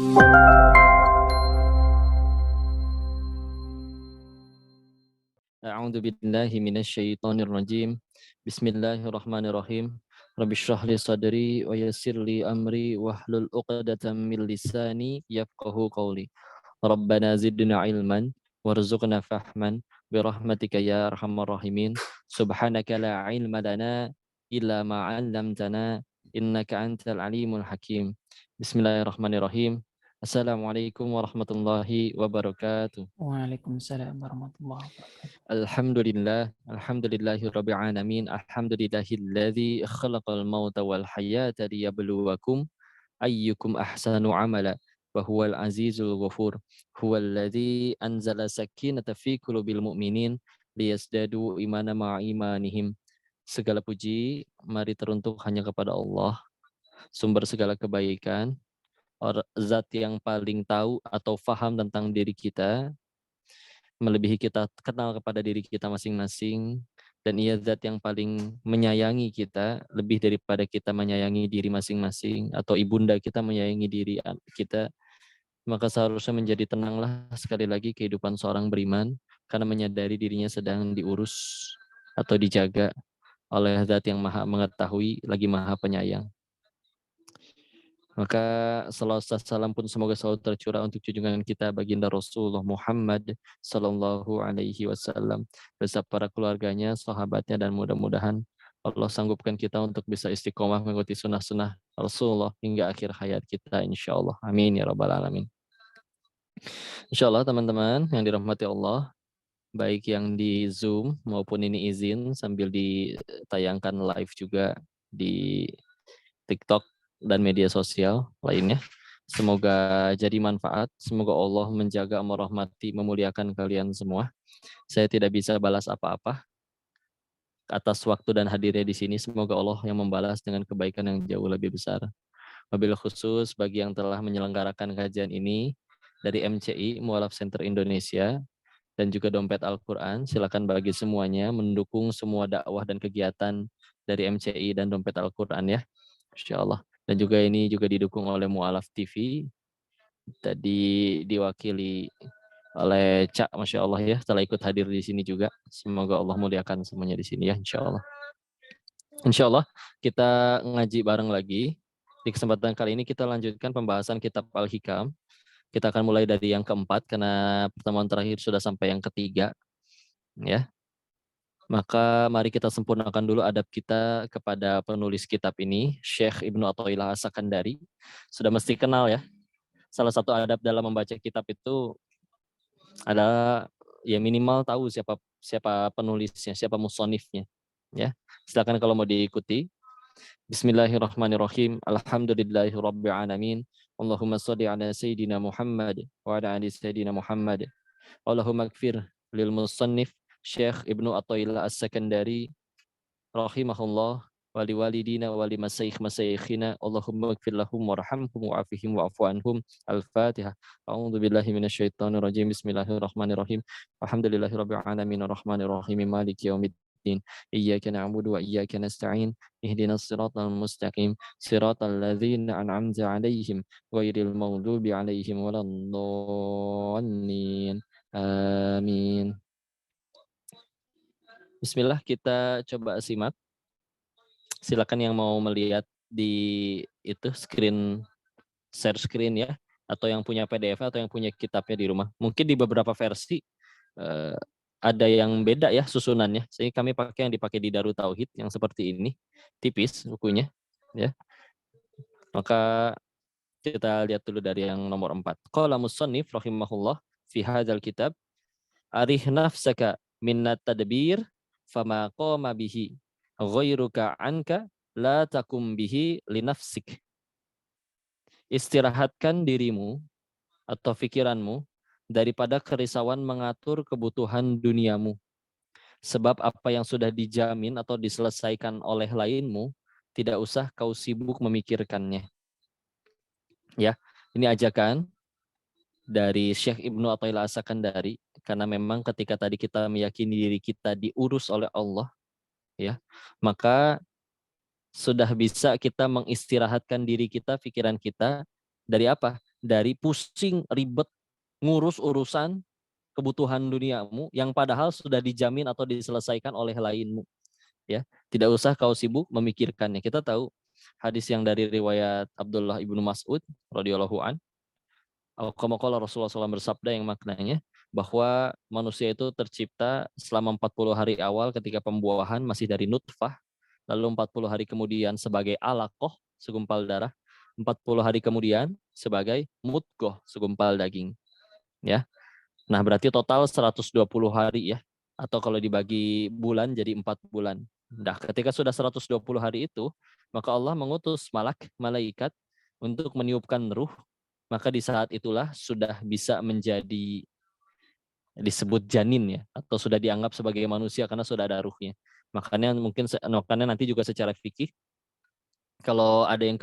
A'udzu billahi minasyaitonir rajim. Bismillahirrahmanirrahim. Rabbi shrah li sadri wa yassir li amri wahlul 'uqdatam min lisani yafqahu qawli. Rabbana zidna ilman warzuqna fahman birahmatika ya arhamar rahimin. Subhanaka la ilma lana illa ma 'allamtana innaka antal alimul hakim. Bismillahirrahmanirrahim. Assalamualaikum warahmatullahi wabarakatuh. Waalaikumsalam warahmatullahi wabarakatuh. Alhamdulillahi rabbil alamin. Alhamdulillahilladzi khalaqal mauta wal hayata liyabluwakum ayyukum ahsanu amala wa huwal azizul ghafur. Huwallazi anzala sakinata fi qulubil mu'minin liyazdadu imana ma'a imanihim. Segala puji mari teruntuk hanya kepada Allah, sumber segala kebaikan, zat yang paling tahu atau faham tentang diri kita, melebihi kita kenal kepada diri kita masing-masing, dan ia zat yang paling menyayangi kita lebih daripada kita menyayangi diri masing-masing atau ibunda kita menyayangi diri kita. Maka seharusnya menjadi tenanglah sekali lagi kehidupan seorang beriman karena menyadari dirinya sedang diurus atau dijaga oleh zat yang maha mengetahui lagi maha penyayang. Maka salawat salam pun semoga selalu tercurah untuk junjungan kita baginda Rasulullah Muhammad sallallahu alaihi wasallam beserta para keluarganya, sahabatnya, dan mudah-mudahan Allah sanggupkan kita untuk bisa istiqomah mengikuti sunnah-sunnah Rasulullah hingga akhir hayat kita insyaallah. Amin ya rabbal alamin. Insyaallah teman-teman yang dirahmati Allah, baik yang di Zoom maupun ini izin sambil ditayangkan live juga di TikTok dan media sosial lainnya. Semoga jadi manfaat. Semoga Allah menjaga, merahmati, memuliakan kalian semua. Saya tidak bisa balas apa-apa atas waktu dan hadirnya di sini. Semoga Allah yang membalas dengan kebaikan yang jauh lebih besar. Wabil khusus bagi yang telah menyelenggarakan kajian ini dari MCI Mualaf Center Indonesia dan juga Dompet Al-Quran, silakan bagi semuanya mendukung semua dakwah dan kegiatan dari MCI dan Dompet Al-Quran ya, insyaallah. Dan juga ini juga didukung oleh Mualaf TV, tadi diwakili oleh Cak, Masya Allah ya, telah ikut hadir di sini juga. Semoga Allah muliakan semuanya di sini ya, insya Allah. Insya Allah kita ngaji bareng lagi. Di kesempatan kali ini kita lanjutkan pembahasan kitab Al-Hikam. Kita akan mulai dari yang keempat karena pertemuan terakhir sudah sampai yang ketiga. Ya, maka mari kita sempurnakan dulu adab kita kepada penulis kitab ini, Syekh Ibnu Athaillah As-Sakandari. Sudah mesti kenal ya. Salah satu adab dalam membaca kitab itu adalah ya minimal tahu siapa penulisnya, siapa musonifnya. Ya, silakan kalau mau diikuti. Bismillahirrahmanirrahim. Alhamdulillahirabbil alamin. Allahumma shalli ala sayyidina Muhammad wa ala ali sayyidina Muhammad. Allahumma ighfir lil musannif Syekh Ibnu Athaillah As-Sakandari rahimahullah wali walidina wali masyayikhina Allahumma ighfir lahum warhamhum wa'afihim wa'fu anhum. Al-Fatihah. A'udzu billahi minasyaitonir rajim. Bismillahirrahmanirrahim. Alhamdulillahirabbil alamin arrahmanir rahim maliki yaumiddin. Iyyaka na'budu wa iyyaka nasta'in. Ihdinas siratal mustaqim. Siratal ladzina an'amta 'alaihim ghairil maghdubi 'alaihim waladdallin. Amin. Bismillah, kita coba simak. Silakan yang mau melihat di itu share screen ya, atau yang punya PDF atau yang punya kitabnya di rumah. Mungkin di beberapa versi ada yang beda ya susunannya. Sehingga kami pakai yang dipakai di Darut Tauhid yang seperti ini, tipis bukunya ya. Maka kita lihat dulu dari yang nomor 4. Qala musannif rahimahullah fi hadzal kitab arih nafsaka minnat tadbir fama qama bihi ghairuka anka la takum bihi linafsik. Istirahatkan dirimu atau pikiranmu daripada kerisauan mengatur kebutuhan duniamu. Sebab apa yang sudah dijamin atau diselesaikan oleh lainmu, tidak usah kau sibuk memikirkannya. Ya, ini ajakan dari Syekh Ibnu Athaillah As-Sakandari, karena memang ketika tadi kita meyakini diri kita diurus oleh Allah, ya, maka sudah bisa kita mengistirahatkan diri kita, pikiran kita dari apa? dari pusing ribet ngurus urusan kebutuhan duniamu yang padahal sudah dijamin atau diselesaikan oleh lainmu, ya. Tidak usah kau sibuk memikirkannya. Kita tahu hadis yang dari riwayat Abdullah ibnu Mas'ud radhiyallahu an, kama qala Rasulullah SAW bersabda yang maknanya bahwa manusia itu tercipta selama 40 hari awal ketika pembuahan masih dari nutfah, lalu 40 hari kemudian sebagai alaqah, segumpal darah, 40 hari kemudian sebagai mudghah, segumpal daging, ya. Nah, berarti total 120 hari ya. Atau kalau dibagi bulan jadi 4 bulan. Nah, ketika sudah 120 hari itu, maka Allah mengutus malaikat untuk meniupkan ruh. Maka di saat itulah sudah bisa menjadi disebut janin ya, atau sudah dianggap sebagai manusia karena sudah ada ruhnya. Makanya nanti juga secara fikih kalau ada yang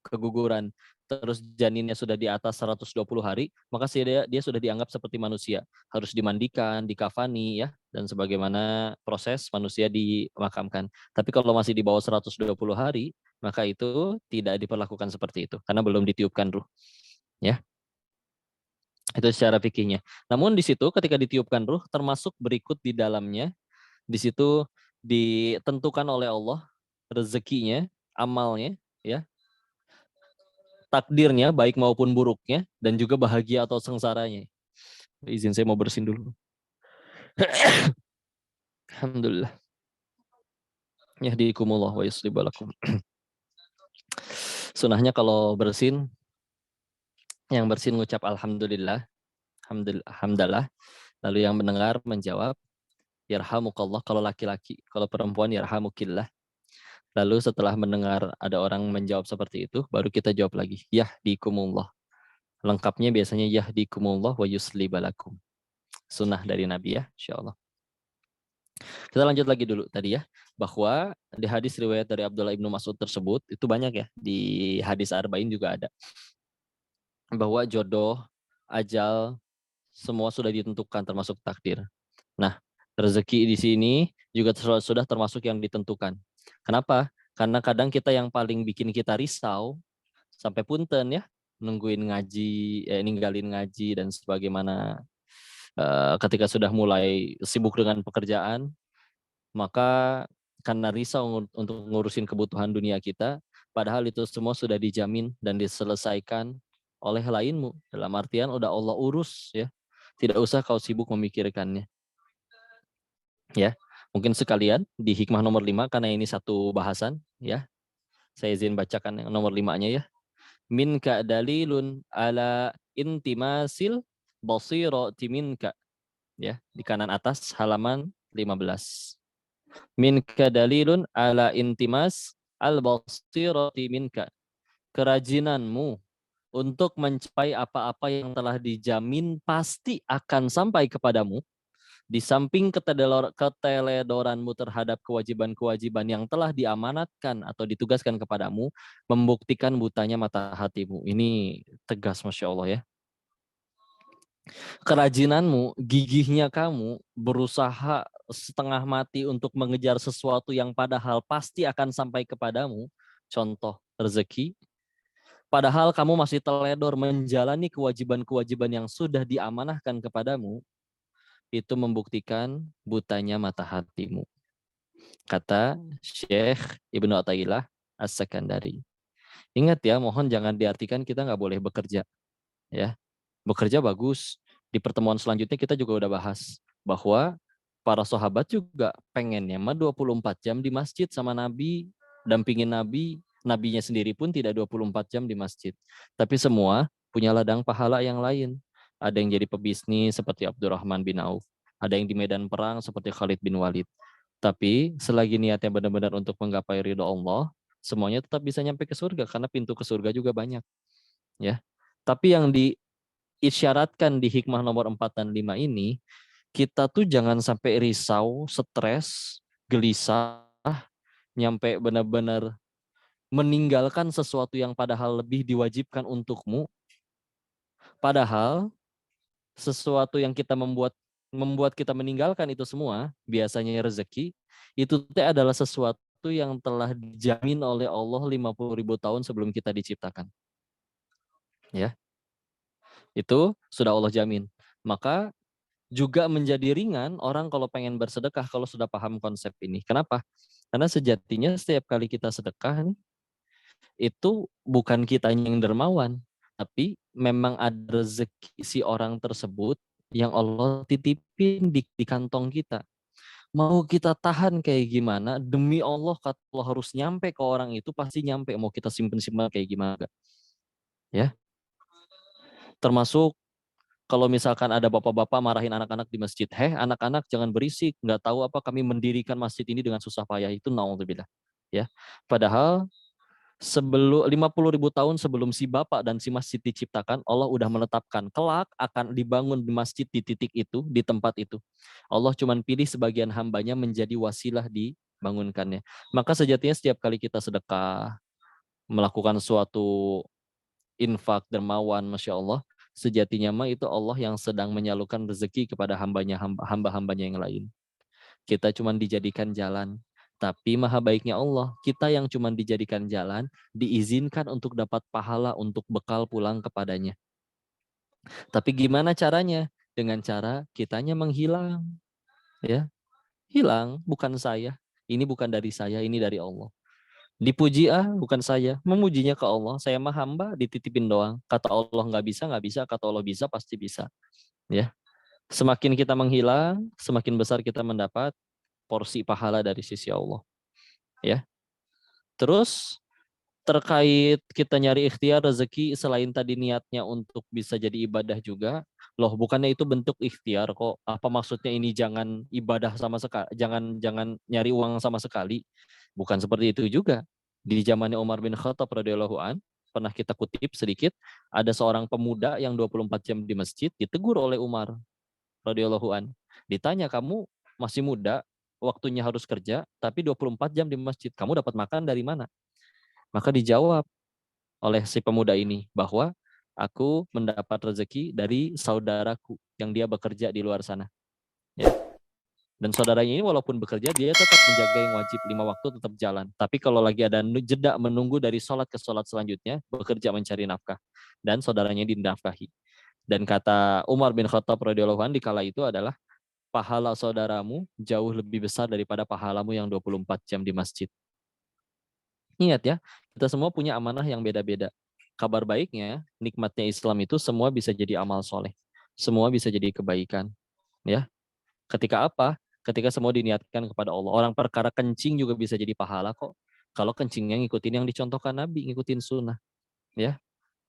keguguran terus janinnya sudah di atas 120 hari, maka dia sudah dianggap seperti manusia. Harus dimandikan, dikafani ya, dan sebagaimana proses manusia dimakamkan. Tapi kalau masih di bawah 120 hari, maka itu tidak diperlakukan seperti itu karena belum ditiupkan ruh, ya. Itu secara fikihnya. Namun di situ ketika ditiupkan ruh termasuk berikut di dalamnya, di situ ditentukan oleh Allah rezekinya, amalnya, ya, takdirnya baik maupun buruknya, dan juga bahagia atau sengsaranya. Izin saya mau bersin dulu. Alhamdulillah. Yahdikumullah wa yuslih balakum. Sunahnya kalau bersin, yang bersin ngucap alhamdulillah, alhamdulillah. Lalu yang mendengar menjawab yarhamukallah kalau laki-laki, kalau perempuan yarhamukillah. Lalu setelah mendengar ada orang menjawab seperti itu, baru kita jawab lagi yahdikumullah. Lengkapnya biasanya yahdikumullah wa yusli balakum. Sunnah dari Nabi ya, insyaallah. Kita lanjut lagi dulu tadi ya, bahwa di hadis riwayat dari Abdullah ibnu Mas'ud tersebut, itu banyak ya, di hadis Arba'in juga ada, bahwa jodoh, ajal, semua sudah ditentukan termasuk takdir. Nah, rezeki di sini juga sudah termasuk yang ditentukan. Kenapa? Karena kadang kita yang paling bikin kita risau, sampai punten ya, nungguin ngaji, ninggalin ngaji dan sebagaimana ketika sudah mulai sibuk dengan pekerjaan, maka karena risau untuk ngurusin kebutuhan dunia kita, padahal itu semua sudah dijamin dan diselesaikan oleh lainmu. Dalam artian udah Allah urus ya. Tidak usah kau sibuk memikirkannya. Ya. Mungkin sekalian di hikmah nomor 5 karena ini satu bahasan ya. Saya izin bacakan yang nomor 5-nya ya. Minka dalilun ala intimasil basirati minka. Ya, di kanan atas halaman 15. Minka dalilun ala intimas al-basirati minka. Kerajinanmu untuk mencapai apa-apa yang telah dijamin pasti akan sampai kepadamu, di samping keteledoranmu terhadap kewajiban-kewajiban yang telah diamanatkan atau ditugaskan kepadamu, membuktikan butanya mata hatimu. Ini tegas, Masya Allah ya. Kerajinanmu, gigihnya kamu berusaha setengah mati untuk mengejar sesuatu yang padahal pasti akan sampai kepadamu. Contoh rezeki. Padahal kamu masih teledor menjalani kewajiban-kewajiban yang sudah diamanahkan kepadamu. Itu membuktikan butanya mata hatimu. Kata Syekh Ibnu Athaillah As-Sakandari. Ingat ya, mohon jangan diartikan kita nggak boleh bekerja. Ya, bekerja bagus. Di pertemuan selanjutnya kita juga udah bahas bahwa para sahabat juga pengennya 24 jam di masjid sama Nabi, dampingin Nabi, nabinya sendiri pun tidak 24 jam di masjid. Tapi semua punya ladang pahala yang lain. Ada yang jadi pebisnis seperti Abdurrahman bin Auf, ada yang di medan perang seperti Khalid bin Walid. Tapi selagi niatnya benar-benar untuk menggapai ridho Allah, semuanya tetap bisa nyampe ke surga karena pintu ke surga juga banyak. Ya. Tapi yang diisyaratkan di hikmah nomor 4 dan 5 ini, kita tuh jangan sampai risau, stres, gelisah, nyampe benar-benar meninggalkan sesuatu yang padahal lebih diwajibkan untukmu. Padahal sesuatu yang kita membuat kita meninggalkan itu semua, biasanya rezeki, itu adalah sesuatu yang telah dijamin oleh Allah 50.000 tahun sebelum kita diciptakan. Ya. Itu sudah Allah jamin. Maka juga menjadi ringan orang kalau pengen bersedekah kalau sudah paham konsep ini. Kenapa? Karena sejatinya setiap kali kita sedekah nih, itu bukan kitanya yang dermawan, tapi memang ada rezeki si orang tersebut yang Allah titipin di kantong kita. Mau kita tahan kayak gimana, demi Allah kalau harus nyampe ke orang itu pasti nyampe. Mau kita simpen-simpen kayak gimana, ya. Termasuk kalau misalkan ada bapak-bapak marahin anak-anak di masjid, anak-anak jangan berisik, nggak tahu apa kami mendirikan masjid ini dengan susah payah, itu naudzubillah. Ya. Padahal sebelum 50.000 tahun sebelum si bapak dan si masjid diciptakan, Allah udah menetapkan kelak akan dibangun di masjid di titik itu, di tempat itu. Allah cuma pilih sebagian hambanya menjadi wasilah dibangunkannya. Maka sejatinya setiap kali kita sedekah, melakukan suatu infak dermawan, masya Allah, sejatinya mah itu Allah yang sedang menyalurkan rezeki kepada hamba-hambanya yang lain. Kita cuma dijadikan jalan. Tapi maha baiknya Allah, kita yang cuma dijadikan jalan, diizinkan untuk dapat pahala untuk bekal pulang kepadanya. Tapi gimana caranya? Dengan cara kitanya menghilang. Ya, hilang, bukan saya. Ini bukan dari saya, ini dari Allah. Dipuji bukan saya, memujinya ke Allah. Saya mah hamba, dititipin doang. Kata Allah nggak bisa, nggak bisa. Kata Allah bisa, pasti bisa. Ya, semakin kita menghilang, semakin besar kita mendapat porsi pahala dari sisi Allah. Ya, terus terkait kita nyari ikhtiar rezeki selain tadi niatnya untuk bisa jadi ibadah juga, loh bukannya itu bentuk ikhtiar kok? Apa maksudnya ini jangan ibadah sama sekali, jangan jangan nyari uang sama sekali? Bukan seperti itu juga. Di zamannya Umar bin Khattab radhiyallahu an, pernah kita kutip sedikit, ada seorang pemuda yang 24 jam di masjid ditegur oleh Umar radhiyallahu an. Ditanya, kamu masih muda, waktunya harus kerja, tapi 24 jam di masjid, kamu dapat makan dari mana? Maka dijawab oleh si pemuda ini bahwa aku mendapat rezeki dari saudaraku yang dia bekerja di luar sana. Ya. Dan saudaranya ini walaupun bekerja, dia tetap menjaga yang wajib 5 waktu tetap jalan. Tapi kalau lagi ada jeda menunggu dari sholat ke sholat selanjutnya, bekerja mencari nafkah. Dan saudaranya dinafkahi. Dan kata Umar bin Khattab radhiyallahu anhu di kala itu adalah, pahala saudaramu jauh lebih besar daripada pahalamu yang 24 jam di masjid. Ingat ya, kita semua punya amanah yang beda-beda. Kabar baiknya, nikmatnya Islam itu semua bisa jadi amal soleh. Semua bisa jadi kebaikan. Ya, ketika apa? Ketika semua diniatkan kepada Allah. Orang perkara kencing juga bisa jadi pahala kok. Kalau kencingnya ngikutin yang dicontohkan Nabi, ngikutin sunnah. Ya,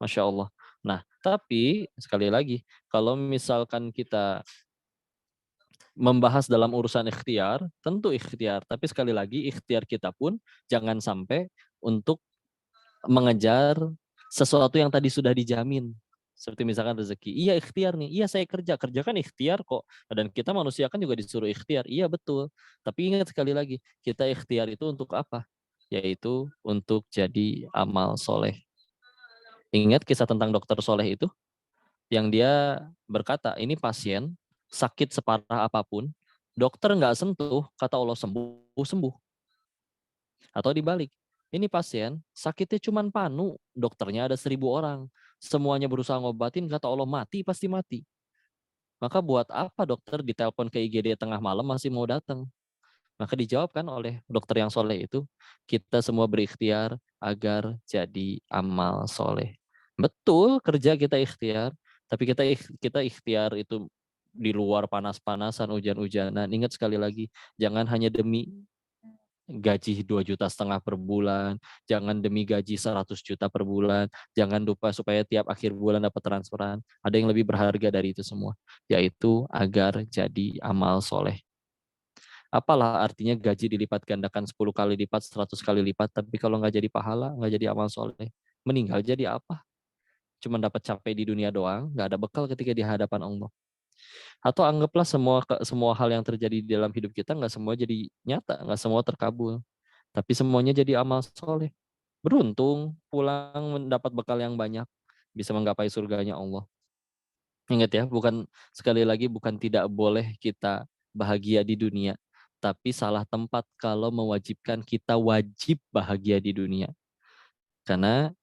Masya Allah. Nah, tapi sekali lagi, kalau misalkan kita membahas dalam urusan ikhtiar, tentu ikhtiar. Tapi sekali lagi, ikhtiar kita pun jangan sampai untuk mengejar sesuatu yang tadi sudah dijamin. Seperti misalkan rezeki. Iya ikhtiar nih. Iya saya kerja. Kerja kan ikhtiar kok. Dan kita manusia kan juga disuruh ikhtiar. Iya betul. Tapi ingat sekali lagi. Kita ikhtiar itu untuk apa? Yaitu untuk jadi amal soleh. Ingat kisah tentang dokter soleh itu? Yang dia berkata, ini pasien sakit separah apapun. Dokter nggak sentuh, kata Allah sembuh-sembuh. Atau dibalik, ini pasien sakitnya cuma panu, dokternya ada 1.000 orang. Semuanya berusaha ngobatin, kata Allah mati, pasti mati. Maka buat apa dokter ditelepon ke IGD tengah malam masih mau datang? Maka dijawabkan oleh dokter yang soleh itu, kita semua berikhtiar agar jadi amal soleh. Betul, kerja kita ikhtiar, tapi kita ikhtiar itu di luar panas-panasan, hujan-hujanan. Ingat sekali lagi, jangan hanya demi gaji 2,5 juta per bulan, jangan demi gaji 100 juta per bulan, jangan lupa supaya tiap akhir bulan dapat transferan. Ada yang lebih berharga dari itu semua, yaitu agar jadi amal soleh. Apalah artinya gaji dilipat gandakan 10 kali lipat, 100 kali lipat, tapi kalau nggak jadi pahala, nggak jadi amal soleh. Meninggal jadi apa? Cuma dapat capek di dunia doang, nggak ada bekal ketika di hadapan Allah. Atau anggaplah semua hal yang terjadi di dalam hidup kita nggak semua jadi nyata, nggak semua terkabul. Tapi semuanya jadi amal soleh. Beruntung pulang mendapat bekal yang banyak, bisa menggapai surganya Allah. Ingat ya, bukan sekali lagi bukan tidak boleh kita bahagia di dunia, tapi salah tempat kalau mewajibkan kita wajib bahagia di dunia. Karena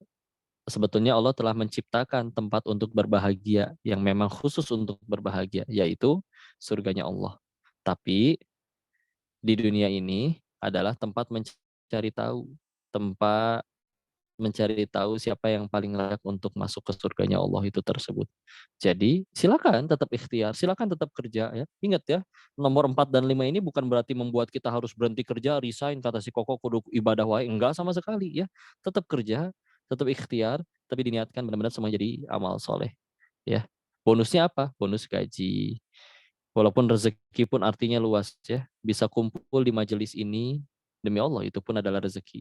sebetulnya Allah telah menciptakan tempat untuk berbahagia yang memang khusus untuk berbahagia, yaitu surganya Allah. Tapi di dunia ini adalah tempat mencari tahu, tempat mencari tahu siapa yang paling layak untuk masuk ke surganya Allah itu tersebut. Jadi silakan tetap ikhtiar, silakan tetap kerja ya. Ingat ya, nomor 4 dan 5 ini bukan berarti membuat kita harus berhenti kerja, resign kata si Koko kudu ibadah wae, enggak sama sekali ya. Tetap kerja, tetap ikhtiar, tapi diniatkan benar-benar semua jadi amal soleh ya. Bonusnya apa? Bonus gaji. Walaupun rezeki pun artinya luas ya, bisa kumpul di majelis ini, demi Allah itu pun adalah rezeki.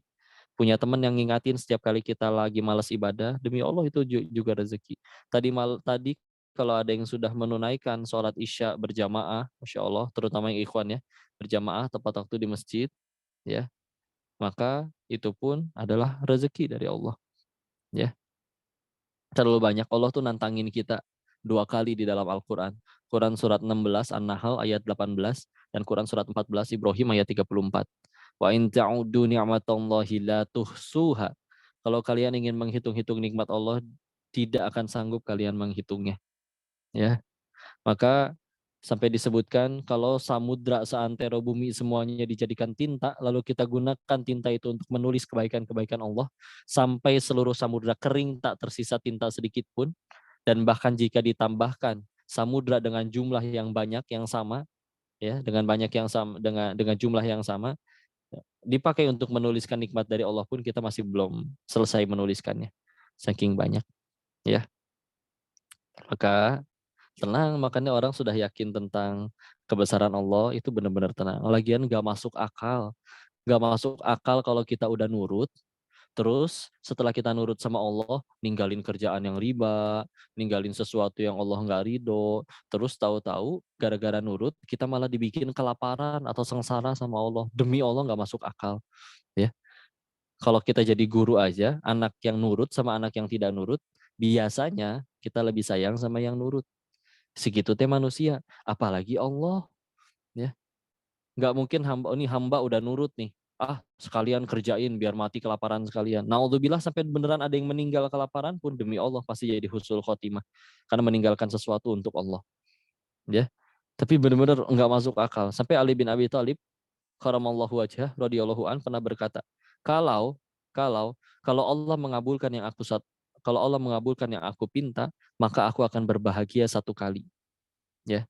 Punya teman yang ngingatin setiap kali kita lagi malas ibadah, demi Allah itu juga rezeki. Tadi kalau ada yang sudah menunaikan sholat isya berjamaah, masya Allah, terutama yang ikhwan ya, berjamaah tepat waktu di masjid, ya, maka itu pun adalah rezeki dari Allah. Ya, terlalu banyak Allah tuh nantangin kita 2 kali di dalam Al-Quran. Quran surat 16 An-Nahl ayat 18 dan Quran surat 14 Ibrahim ayat 34. Wa in ta'udu ni'matallahi la tuhsuha. Kalau kalian ingin menghitung-hitung nikmat Allah, tidak akan sanggup kalian menghitungnya. Ya, maka sampai disebutkan kalau samudra seantero bumi semuanya dijadikan tinta, lalu kita gunakan tinta itu untuk menulis kebaikan-kebaikan Allah, sampai seluruh samudra kering tak tersisa tinta sedikit pun, dan bahkan jika ditambahkan samudra dengan jumlah yang banyak yang sama, ya dengan banyak yang sama dengan jumlah yang sama, dipakai untuk menuliskan nikmat dari Allah pun kita masih belum selesai menuliskannya, saking banyak ya. Maka tenang, makanya orang sudah yakin tentang kebesaran Allah itu benar-benar tenang. Lagian gak masuk akal. Gak masuk akal kalau kita udah nurut, terus setelah kita nurut sama Allah, ninggalin kerjaan yang riba, ninggalin sesuatu yang Allah nggak ridho, terus tahu-tahu gara-gara nurut, kita malah dibikin kelaparan atau sengsara sama Allah. Demi Allah nggak masuk akal. Ya, kalau kita jadi guru aja, anak yang nurut sama anak yang tidak nurut, biasanya kita lebih sayang sama yang nurut. Segitu teh manusia, apalagi Allah, ya. Nggak mungkin hamba udah nurut nih. Ah, sekalian kerjain biar mati kelaparan sekalian. Naudzubillah sampai beneran ada yang meninggal kelaparan pun demi Allah pasti jadi husnul khotimah. Karena meninggalkan sesuatu untuk Allah, ya. Tapi benar-benar nggak masuk akal. Sampai Ali bin Abi Thalib karamallahu wajhah radhiyallahu an pernah berkata, kalau kalau kalau Allah mengabulkan yang aku kalau Allah mengabulkan yang aku pinta, maka aku akan berbahagia 1 kali, ya.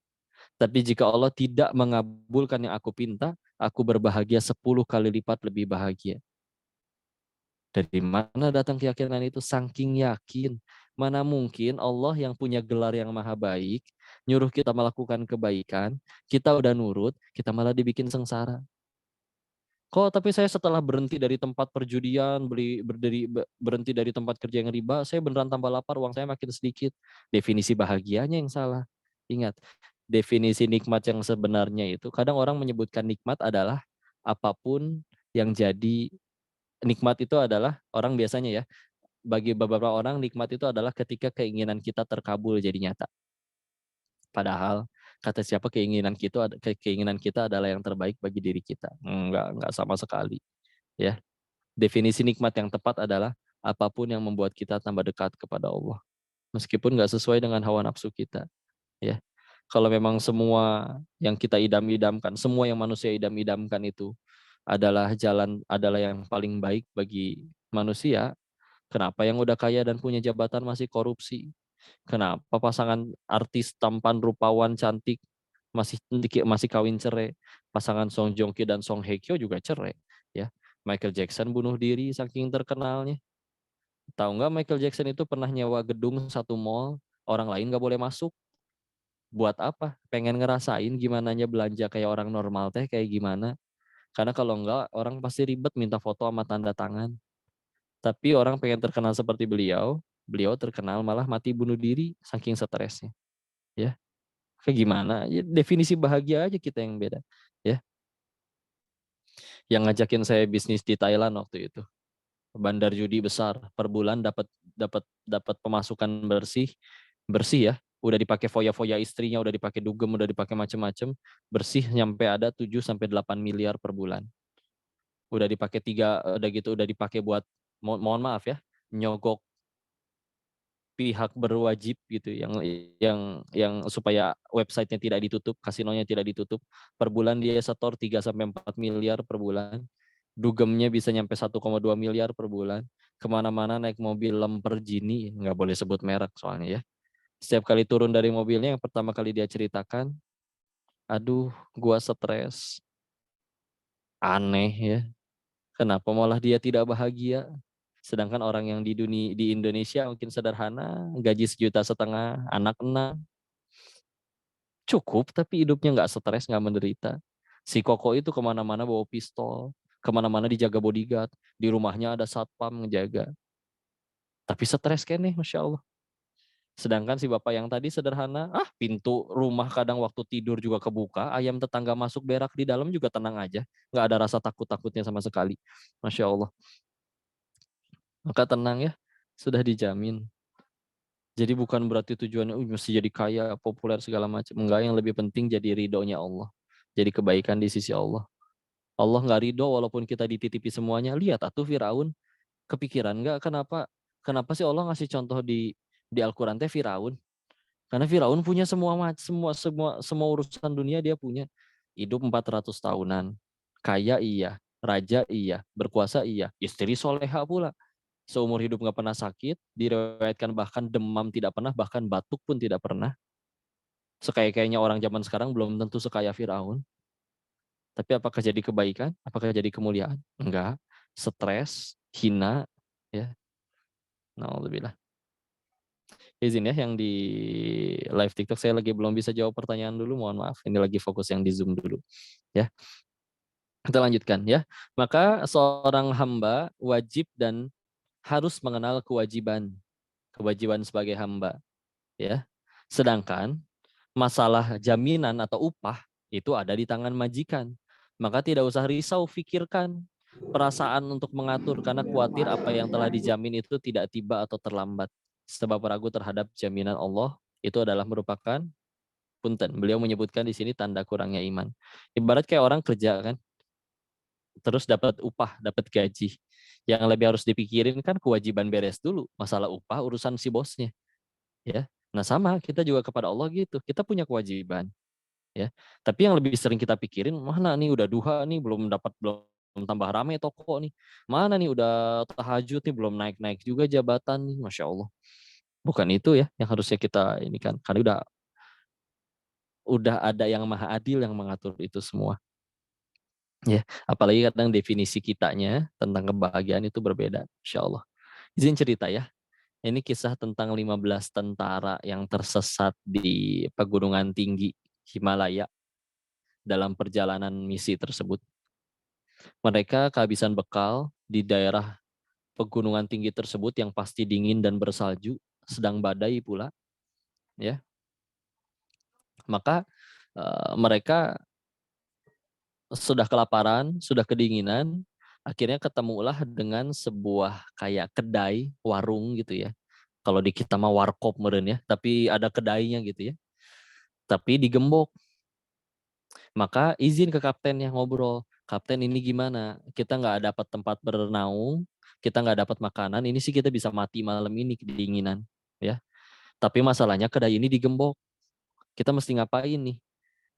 Tapi jika Allah tidak mengabulkan yang aku pinta, aku berbahagia 10 kali lipat lebih bahagia. Dari mana datang keyakinan itu? Saking yakin. Mana mungkin Allah yang punya gelar yang maha baik, nyuruh kita melakukan kebaikan, kita udah nurut, kita malah dibikin sengsara. Kok tapi saya setelah berhenti dari tempat perjudian, berhenti dari tempat kerja yang riba, saya beneran tambah lapar, uang saya makin sedikit. Definisi bahagianya yang salah. Ingat, definisi nikmat yang sebenarnya itu, kadang orang menyebutkan nikmat adalah apapun yang jadi nikmat itu adalah orang biasanya ya, bagi beberapa orang nikmat itu adalah ketika keinginan kita terkabul jadi nyata. Padahal kata siapa keinginan kita adalah yang terbaik bagi diri kita. Enggak sama sekali. Ya, definisi nikmat yang tepat adalah apapun yang membuat kita tambah dekat kepada Allah. Meskipun nggak sesuai dengan hawa nafsu kita. Ya, kalau memang semua yang kita idam-idamkan, semua yang manusia idam-idamkan itu adalah yang paling baik bagi manusia, kenapa yang udah kaya dan punya jabatan masih korupsi? Kenapa pasangan artis tampan rupawan cantik masih kawin cerai? Pasangan Song Joong Ki dan Song Hye Kyo juga cerai, ya. Michael Jackson bunuh diri saking terkenalnya. Tahu nggak Michael Jackson itu pernah nyewa gedung satu mall, orang lain nggak boleh masuk. Buat apa? Pengen ngerasain gimana belanja kayak orang normal teh kayak gimana. Karena kalau enggak orang pasti ribet minta foto sama tanda tangan. Tapi orang pengen terkenal seperti beliau, beliau terkenal malah mati bunuh diri saking stresnya. Ya, kayak gimana? Ya, definisi bahagia aja kita yang beda. Ya, yang ngajakin saya bisnis di Thailand waktu itu. Bandar judi besar, per bulan dapat dapat dapat pemasukan bersih, bersih ya. Udah dipakai foya-foya istrinya, udah dipakai dugem, udah dipakai macam-macam, bersih nyampe ada 7 sampai 8 miliar per bulan. Udah dipakai udah gitu udah dipakai buat mohon maaf ya, nyogok pihak berwajib gitu yang supaya websitenya tidak ditutup, kasinonya tidak ditutup. Per bulan dia setor 3 sampai 4 miliar per bulan. Dugemnya bisa nyampe 1,2 miliar per bulan. Kemana-mana naik mobil Lamborghini, nggak boleh sebut merek soalnya ya. Setiap kali turun dari mobilnya yang pertama kali dia ceritakan, aduh gua stres. Aneh ya. Kenapa malah dia tidak bahagia? Sedangkan orang yang di Indonesia mungkin sederhana, gaji 1,5 juta, anak 6, cukup tapi hidupnya nggak stres, nggak menderita. Si Koko itu kemana-mana bawa pistol, kemana-mana dijaga bodyguard, di rumahnya ada satpam ngejaga. Tapi stres kene, Masya Allah. Sedangkan si bapak yang tadi sederhana, pintu rumah kadang waktu tidur juga kebuka, ayam tetangga masuk berak di dalam juga tenang aja. Nggak ada rasa takut-takutnya sama sekali. Masya Allah. Maka tenang ya, sudah dijamin. Jadi bukan berarti tujuannya mesti jadi kaya, populer segala macam. Enggak, yang lebih penting jadi ridhonya Allah. Jadi kebaikan di sisi Allah. Allah nggak ridho walaupun kita dititipi semuanya. Lihat atuh Firaun, kepikiran nggak kenapa sih Allah ngasih contoh di Al-Qur'an teh Firaun? Karena Firaun punya semua urusan dunia dia punya. Hidup 400 tahunan. Kaya iya, raja iya, berkuasa iya, istri soleha pula. Seumur hidup nggak pernah sakit, diriwayatkan bahkan demam tidak pernah, bahkan batuk pun tidak pernah. Sekaya-kayanya orang zaman sekarang belum tentu sekaya Firaun. Tapi apakah jadi kebaikan? Apakah jadi kemuliaan? Enggak. Stres, hina, ya. Nauzubillah. Izin ya yang di live TikTok saya lagi belum bisa jawab pertanyaan dulu, mohon maaf. Ini lagi fokus yang di Zoom dulu, ya. Kita lanjutkan ya. Maka seorang hamba wajib dan harus mengenal kewajiban sebagai hamba, ya. Sedangkan masalah jaminan atau upah itu ada di tangan majikan. Maka tidak usah risau pikirkan perasaan untuk mengatur karena khawatir apa yang telah dijamin itu tidak tiba atau terlambat. Sebab ragu terhadap jaminan Allah itu adalah merupakan punten. Beliau menyebutkan di sini tanda kurangnya iman. Ibarat kayak orang kerja kan, terus dapat upah, dapat gaji. Yang lebih harus dipikirin kan kewajiban beres dulu. Masalah upah urusan si bosnya, ya. Nah, sama kita juga kepada Allah gitu. Kita punya kewajiban, ya. Tapi yang lebih sering kita pikirin, mana nih udah duha nih belum tambah rame toko nih. Mana nih udah tahajud nih belum naik-naik juga jabatan nih, Masya Allah. Bukan itu ya yang harusnya kita ini kan. Karena udah ada yang maha adil yang mengatur itu semua. Ya, apalagi kadang definisi kitanya tentang kebahagiaan itu berbeda, Insya Allah. Izin cerita ya. Ini kisah tentang 15 tentara yang tersesat di pegunungan tinggi Himalaya dalam perjalanan misi tersebut. Mereka kehabisan bekal di daerah pegunungan tinggi tersebut yang pasti dingin dan bersalju, sedang badai pula, ya. Maka mereka sudah kelaparan, sudah kedinginan, akhirnya ketemulah dengan sebuah kayak kedai, warung gitu ya. Kalau di kita mah warkop meren ya, tapi ada kedainya gitu ya. Tapi digembok. Maka izin ke kaptennya ngobrol. Kapten ini gimana? Kita nggak dapat tempat bernaung, kita nggak dapat makanan, ini sih kita bisa mati malam ini kedinginan. Ya. Tapi masalahnya kedai ini digembok. Kita mesti ngapain nih?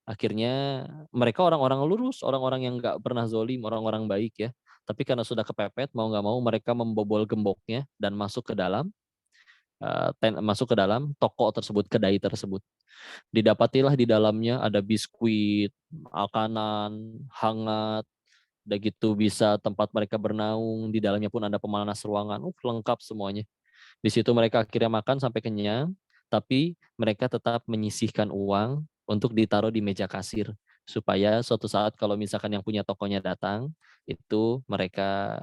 Akhirnya mereka orang-orang lurus, orang-orang yang nggak pernah zolim, orang-orang baik ya. Tapi karena sudah kepepet, mau nggak mau mereka membobol gemboknya dan masuk ke dalam toko tersebut, kedai tersebut. Didapatilah di dalamnya ada biskuit, makanan hangat, udah gitu bisa tempat mereka bernaung, di dalamnya pun ada pemanas ruangan, lengkap semuanya. Di situ mereka akhirnya makan sampai kenyang, tapi mereka tetap menyisihkan uang untuk ditaruh di meja kasir supaya suatu saat kalau misalkan yang punya tokonya datang, itu mereka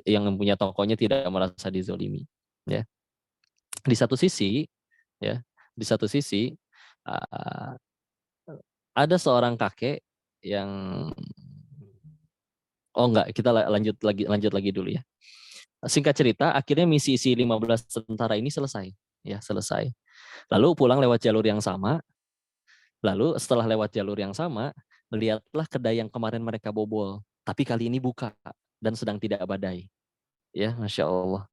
yang punya tokonya tidak merasa dizolimi. Ya. Di satu sisi, ya, di satu sisi uh, ada seorang kakek yang enggak, kita lanjut lagi dulu ya. Singkat cerita, akhirnya misi 15 tentara ini selesai, ya, selesai. Lalu pulang lewat jalur yang sama. Lalu setelah lewat jalur yang sama, melihatlah kedai yang kemarin mereka bobol, tapi kali ini buka dan sedang tidak badai. Ya, Masya Allah.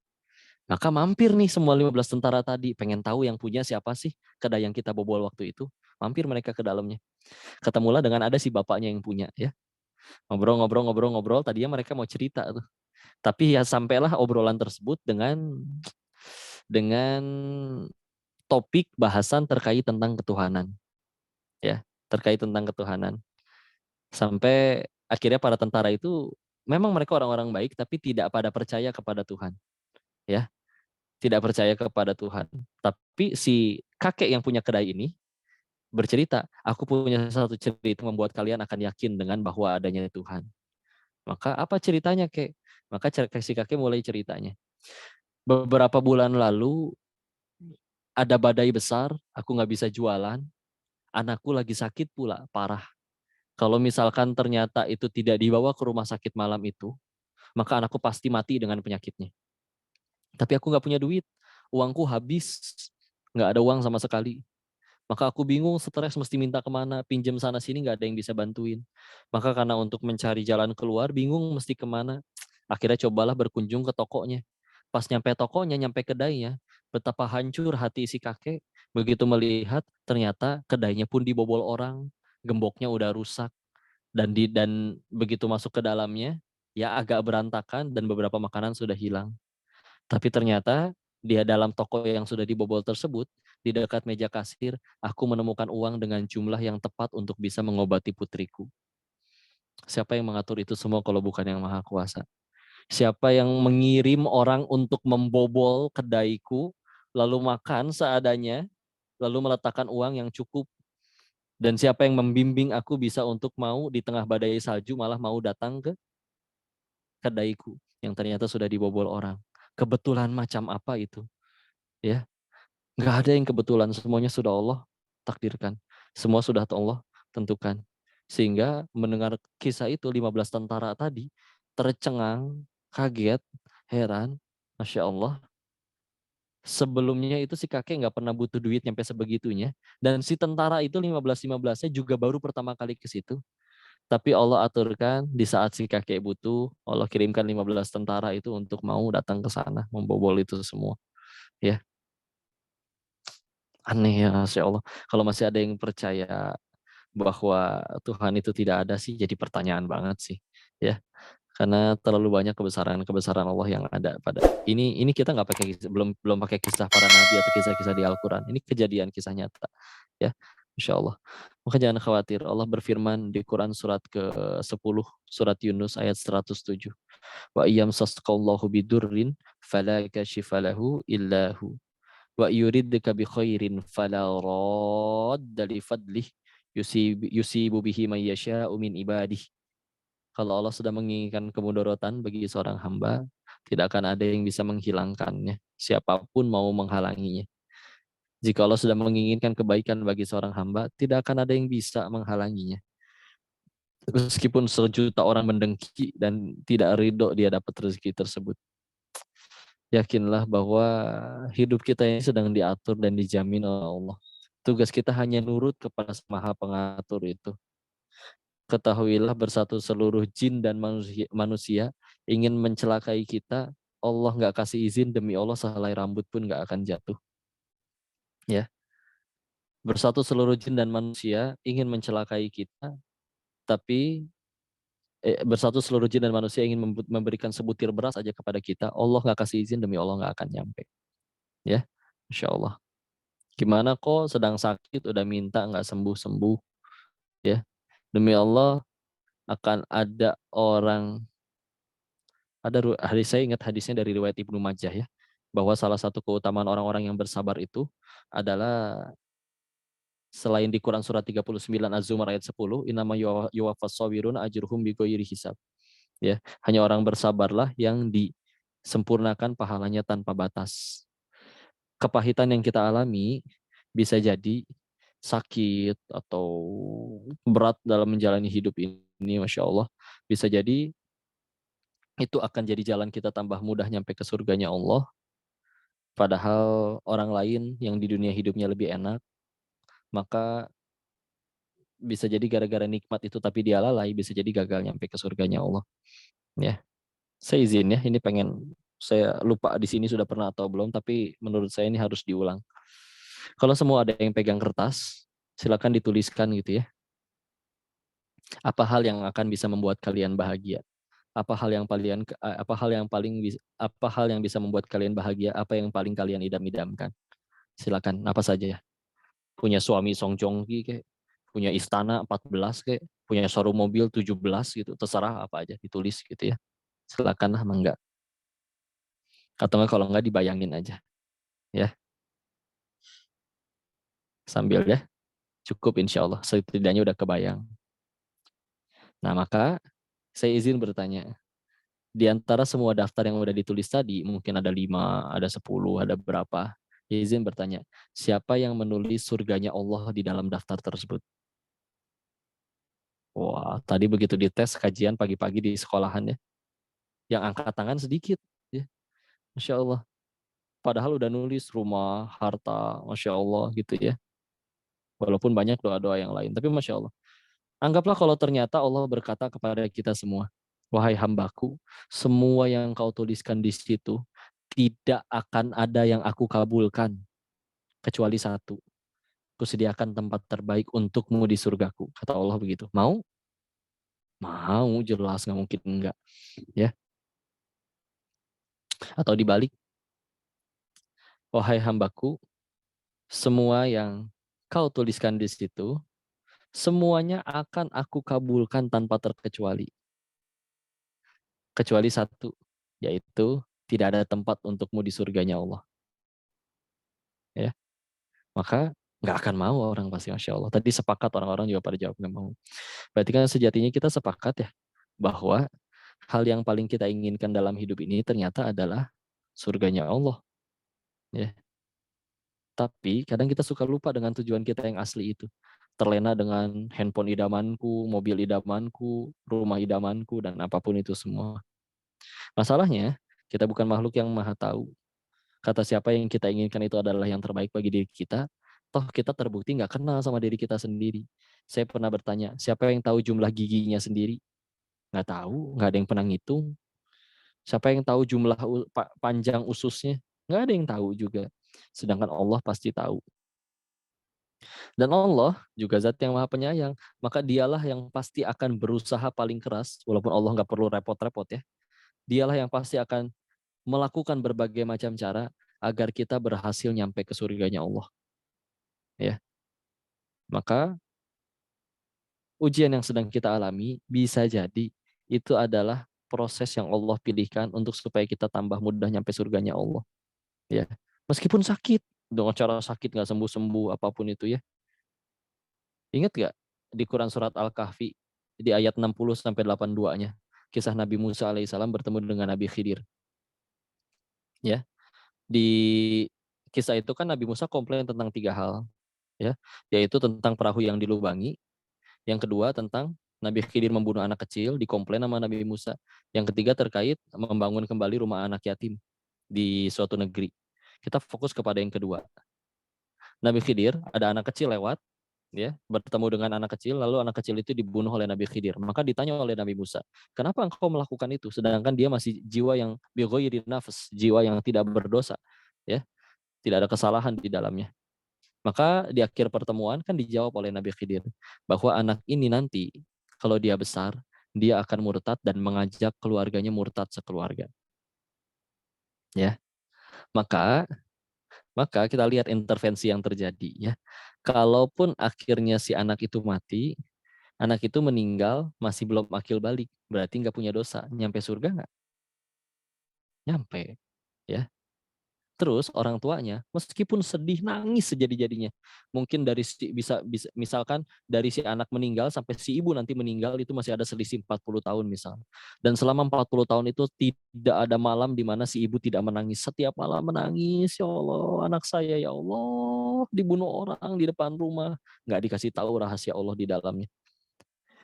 Maka mampir nih semua 15 tentara tadi, pengen tahu yang punya siapa sih kedai yang kita bobol waktu itu. Mampir mereka ke dalamnya. Ketemulah dengan ada si bapaknya yang punya ya. Ngobrol, tadinya mereka mau cerita tuh. Tapi ya sampailah obrolan tersebut dengan topik bahasan terkait tentang ketuhanan. Ya, terkait tentang ketuhanan. Sampai akhirnya para tentara itu memang mereka orang-orang baik tapi tidak pada percaya kepada Tuhan. Ya, tidak percaya kepada Tuhan. Tapi si kakek yang punya kedai ini bercerita, aku punya satu cerita membuat kalian akan yakin dengan bahwa adanya Tuhan. Maka apa ceritanya, Kek? Maka si kakek mulai ceritanya. Beberapa bulan lalu ada badai besar, aku nggak bisa jualan, anakku lagi sakit pula, parah. Kalau misalkan ternyata itu tidak dibawa ke rumah sakit malam itu, maka anakku pasti mati dengan penyakitnya. Tapi aku nggak punya duit, uangku habis, nggak ada uang sama sekali. Maka aku bingung, stres mesti minta kemana, pinjam sana sini nggak ada yang bisa bantuin. Maka karena untuk mencari jalan keluar, bingung mesti kemana. Akhirnya cobalah berkunjung ke tokonya. Pas nyampe tokonya, nyampe kedainya, betapa hancur hati si kakek. Begitu melihat, ternyata kedainya pun dibobol orang, gemboknya udah rusak. Dan begitu masuk ke dalamnya, ya agak berantakan dan beberapa makanan sudah hilang. Tapi ternyata di dalam toko yang sudah dibobol tersebut, di dekat meja kasir, aku menemukan uang dengan jumlah yang tepat untuk bisa mengobati putriku. Siapa yang mengatur itu semua kalau bukan yang Maha Kuasa? Siapa yang mengirim orang untuk membobol kedaiku, lalu makan seadanya, lalu meletakkan uang yang cukup? Dan siapa yang membimbing aku bisa untuk mau di tengah badai salju malah mau datang ke kedaiku yang ternyata sudah dibobol orang? Kebetulan macam apa itu? Ya, nggak ada yang kebetulan, semuanya sudah Allah takdirkan. Semua sudah Allah tentukan. Sehingga mendengar kisah itu 15 tentara tadi tercengang, kaget, heran, Masya Allah. Sebelumnya itu si kakek nggak pernah butuh duit nyampe sebegitunya. Dan si tentara itu 15-15-nya juga baru pertama kali ke situ. Tapi Allah aturkan di saat si kakek butuh, Allah kirimkan 15 tentara itu untuk mau datang ke sana, membobol itu semua. Ya, aneh ya, Masya Allah. Kalau masih ada yang percaya bahwa Tuhan itu tidak ada sih, jadi pertanyaan banget sih. Ya, karena terlalu banyak kebesaran-kebesaran Allah yang ada pada ini kita nggak pakai belum belum pakai kisah para nabi atau kisah-kisah di Al-Quran. Ini kejadian kisah nyata. Ya, Insya Allah. Maka jangan khawatir. Allah berfirman di Quran surat ke-10, surat Yunus ayat 107. Wa iyam sasqallahu bidurrin fala kashifa lahu illahu wa yuridka bi khairin fala radda li fadlih yusibu bihi man yasha'u min ibadih. Kalau Allah sudah menginginkan kemudaratan bagi seorang hamba, tidak akan ada yang bisa menghilangkannya. Siapapun mau menghalanginya. Jika Allah sudah menginginkan kebaikan bagi seorang hamba, tidak akan ada yang bisa menghalanginya. Meskipun sejuta orang mendengki dan tidak ridho dia dapat rezeki tersebut. Yakinlah bahwa hidup kita ini sedang diatur dan dijamin oleh Allah. Tugas kita hanya nurut kepada Maha Pengatur itu. Ketahuilah bersatu seluruh jin dan manusia ingin mencelakai kita, Allah nggak kasih izin, demi Allah sehelai rambut pun nggak akan jatuh. Ya, bersatu seluruh jin dan manusia ingin mencelakai kita, tapi bersatu seluruh jin dan manusia ingin memberikan sebutir beras aja kepada kita, Allah nggak kasih izin, demi Allah nggak akan nyampe. Ya, Insya Allah. Gimana kok sedang sakit udah minta nggak sembuh-sembuh, ya. Demi Allah akan ada orang, hadis, saya ingat hadisnya dari riwayat Ibnu Majah ya, bahwa salah satu keutamaan orang-orang yang bersabar itu adalah selain di Quran surat 39 Az-Zumar ayat 10, innama yuwaffas shawirun ajruhum bighairi hisab. Ya, hanya orang bersabarlah yang disempurnakan pahalanya tanpa batas. Kepahitan yang kita alami bisa jadi sakit atau berat dalam menjalani hidup ini, Masya Allah. Bisa jadi itu akan jadi jalan kita tambah mudah nyampe ke surganya Allah. Padahal orang lain yang di dunia hidupnya lebih enak, maka bisa jadi gara-gara nikmat itu tapi dia lalai, bisa jadi gagal nyampe ke surganya Allah. Ya, saya izin ya, ini pengen Saya lupa di sini sudah pernah atau belum, tapi menurut saya ini harus diulang. Kalau semua ada yang pegang kertas, silakan dituliskan gitu ya. Apa hal yang akan bisa membuat kalian bahagia? Apa hal yang bisa membuat kalian bahagia? Apa yang paling kalian idam-idamkan? Silakan, apa saja ya. Punya suami Song Joong Ki kayak, punya istana 14 kayak, punya showroom mobil 17 gitu, terserah apa aja ditulis gitu ya. Silakan lah, enggak. Atau enggak, kalau enggak dibayangin aja ya, sambil ya. Cukup insya Allah, setidaknya udah kebayang. Nah, maka saya izin bertanya, di antara semua daftar yang udah ditulis tadi, mungkin ada 5, ada 10, ada berapa, izin bertanya, siapa yang menulis surganya Allah di dalam daftar tersebut? Wah, tadi begitu dites kajian pagi-pagi di sekolahan ya, yang angkat tangan sedikit, ya, Masya Allah. Padahal udah nulis rumah, harta, Masya Allah gitu ya. Walaupun banyak doa-doa yang lain, tapi Masya Allah. Anggaplah kalau ternyata Allah berkata kepada kita semua, wahai hambaku, semua yang kau tuliskan di situ, tidak akan ada yang aku kabulkan, kecuali satu. Kusediakan tempat terbaik untukmu di surgaku. Kata Allah begitu. Mau? Mau, jelas nggak mungkin enggak. Ya. Atau dibalik, wahai hambaku, semua yang kau tuliskan di situ, semuanya akan aku kabulkan tanpa terkecuali. Kecuali satu, yaitu tidak ada tempat untukmu di surganya Allah. Ya, maka nggak akan mau orang pasti, Masya Allah. Tadi sepakat orang-orang juga pada jawab nggak mau. Berarti kan sejatinya kita sepakat ya, bahwa hal yang paling kita inginkan dalam hidup ini ternyata adalah surganya Allah. Ya. Tapi kadang kita suka lupa dengan tujuan kita yang asli itu. Terlena dengan handphone idamanku, mobil idamanku, rumah idamanku, dan apapun itu semua. Masalahnya, kita bukan makhluk yang maha tahu. Kata siapa yang kita inginkan itu adalah yang terbaik bagi diri kita, toh kita terbukti nggak kenal sama diri kita sendiri. Saya pernah bertanya, siapa yang tahu jumlah giginya sendiri? Nggak tahu, nggak ada yang pernah ngitung. Siapa yang tahu jumlah panjang ususnya? Nggak ada yang tahu juga. Sedangkan Allah pasti tahu. Dan Allah juga zat yang maha penyayang. Maka dialah yang pasti akan berusaha paling keras, walaupun Allah nggak perlu repot-repot ya. Dialah yang pasti akan melakukan berbagai macam cara agar kita berhasil nyampe ke surganya Allah. Ya, maka ujian yang sedang kita alami bisa jadi itu adalah proses yang Allah pilihkan untuk supaya kita tambah mudah nyampe surganya Allah. Ya, meskipun sakit, dengan cara sakit nggak sembuh-sembuh apapun itu ya. Ingat nggak di Quran surat Al-Kahfi di ayat 60 sampai 82-nya, kisah Nabi Musa alaihissalam bertemu dengan Nabi Khidir. Ya, di kisah itu kan Nabi Musa komplain tentang 3 hal, ya, yaitu tentang perahu yang dilubangi, yang kedua tentang Nabi Khidir membunuh anak kecil, dikomplain sama Nabi Musa. Yang ketiga terkait membangun kembali rumah anak yatim di suatu negeri. Kita fokus kepada yang kedua. Nabi Khidir, ada anak kecil lewat, ya, bertemu dengan anak kecil, lalu anak kecil itu dibunuh oleh Nabi Khidir. Maka ditanya oleh Nabi Musa, kenapa engkau melakukan itu? Sedangkan dia masih jiwa yang bighairi nafs, jiwa yang tidak berdosa, ya, tidak ada kesalahan di dalamnya. Maka di akhir pertemuan kan dijawab oleh Nabi Khidir bahwa anak ini nanti kalau dia besar, dia akan murtad dan mengajak keluarganya murtad sekeluarga. Ya, maka maka kita lihat intervensi yang terjadi ya. Kalaupun akhirnya si anak itu mati, anak itu meninggal masih belum akil balik, berarti nggak punya dosa. Nyampe surga nggak? Nyampe. Ya. Terus orang tuanya meskipun sedih nangis sejadi-jadinya. Mungkin dari bisa misalkan dari si anak meninggal sampai si ibu nanti meninggal itu masih ada selisih 40 tahun misal. Dan selama 40 tahun itu tidak ada malam di mana si ibu tidak menangis. Setiap malam menangis, ya Allah, anak saya ya Allah dibunuh orang di depan rumah. Nggak dikasih tahu rahasia Allah di dalamnya.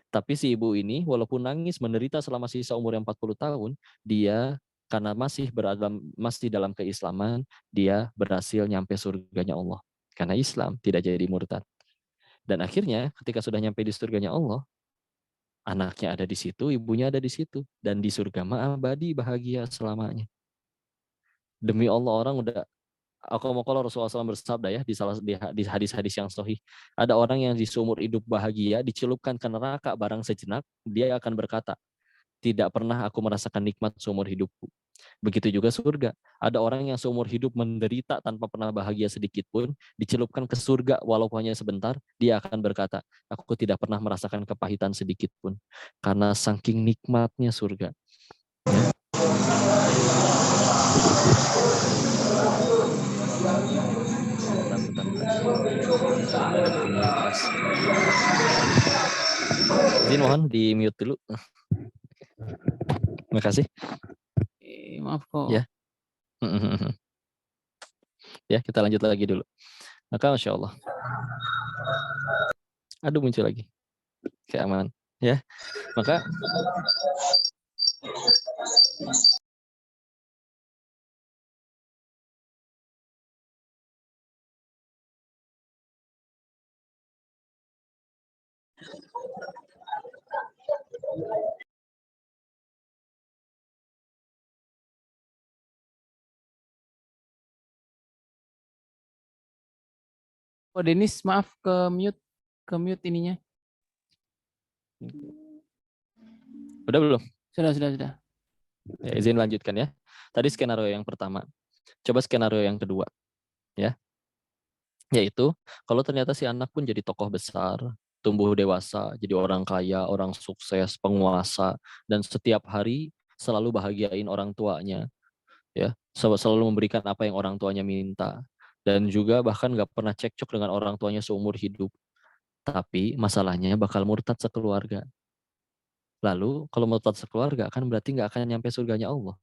Tapi si ibu ini walaupun nangis menderita selama sisa umur yang 40 tahun, dia karena masih dalam keislaman, dia berhasil nyampe surganya Allah. Karena Islam tidak jadi murtad. Dan akhirnya ketika sudah nyampe di surganya Allah, anaknya ada di situ, ibunya ada di situ, dan di surga mah abadi bahagia selamanya. Demi Allah orang udah, aku mau, kalau Rasulullah SAW bersabda ya di hadis-hadis yang sahih, ada orang yang di seumur hidup bahagia dicelupkan ke neraka barang sejenak, dia akan berkata, tidak pernah aku merasakan nikmat seumur hidupku. Begitu juga surga. Ada orang yang seumur hidup menderita tanpa pernah bahagia sedikit pun, dicelupkan ke surga walaupun hanya sebentar, dia akan berkata, aku tidak pernah merasakan kepahitan sedikit pun. Karena saking nikmatnya surga. Bentar. Ada bunyi keras. Izin mohon di mute dulu. Terima kasih. Maaf kok. Ya. Ya, kita lanjut lagi dulu. Maka Masya Allah. Aduh, muncul lagi. Keamanan. Ya. Maka Oh Denis, maaf ke mute ininya. udah belum? Sudah. Ya, izin lanjutkan ya. Tadi skenario yang pertama. Coba skenario yang kedua. Ya. Yaitu, kalau ternyata si anak pun jadi tokoh besar, tumbuh dewasa, jadi orang kaya, orang sukses, penguasa, dan setiap hari selalu bahagiain orang tuanya, ya, selalu memberikan apa yang orang tuanya minta, dan juga bahkan nggak pernah cekcok dengan orang tuanya seumur hidup. Tapi masalahnya bakal murtad sekeluarga. Lalu kalau murtad sekeluarga kan berarti nggak akan nyampe surganya Allah.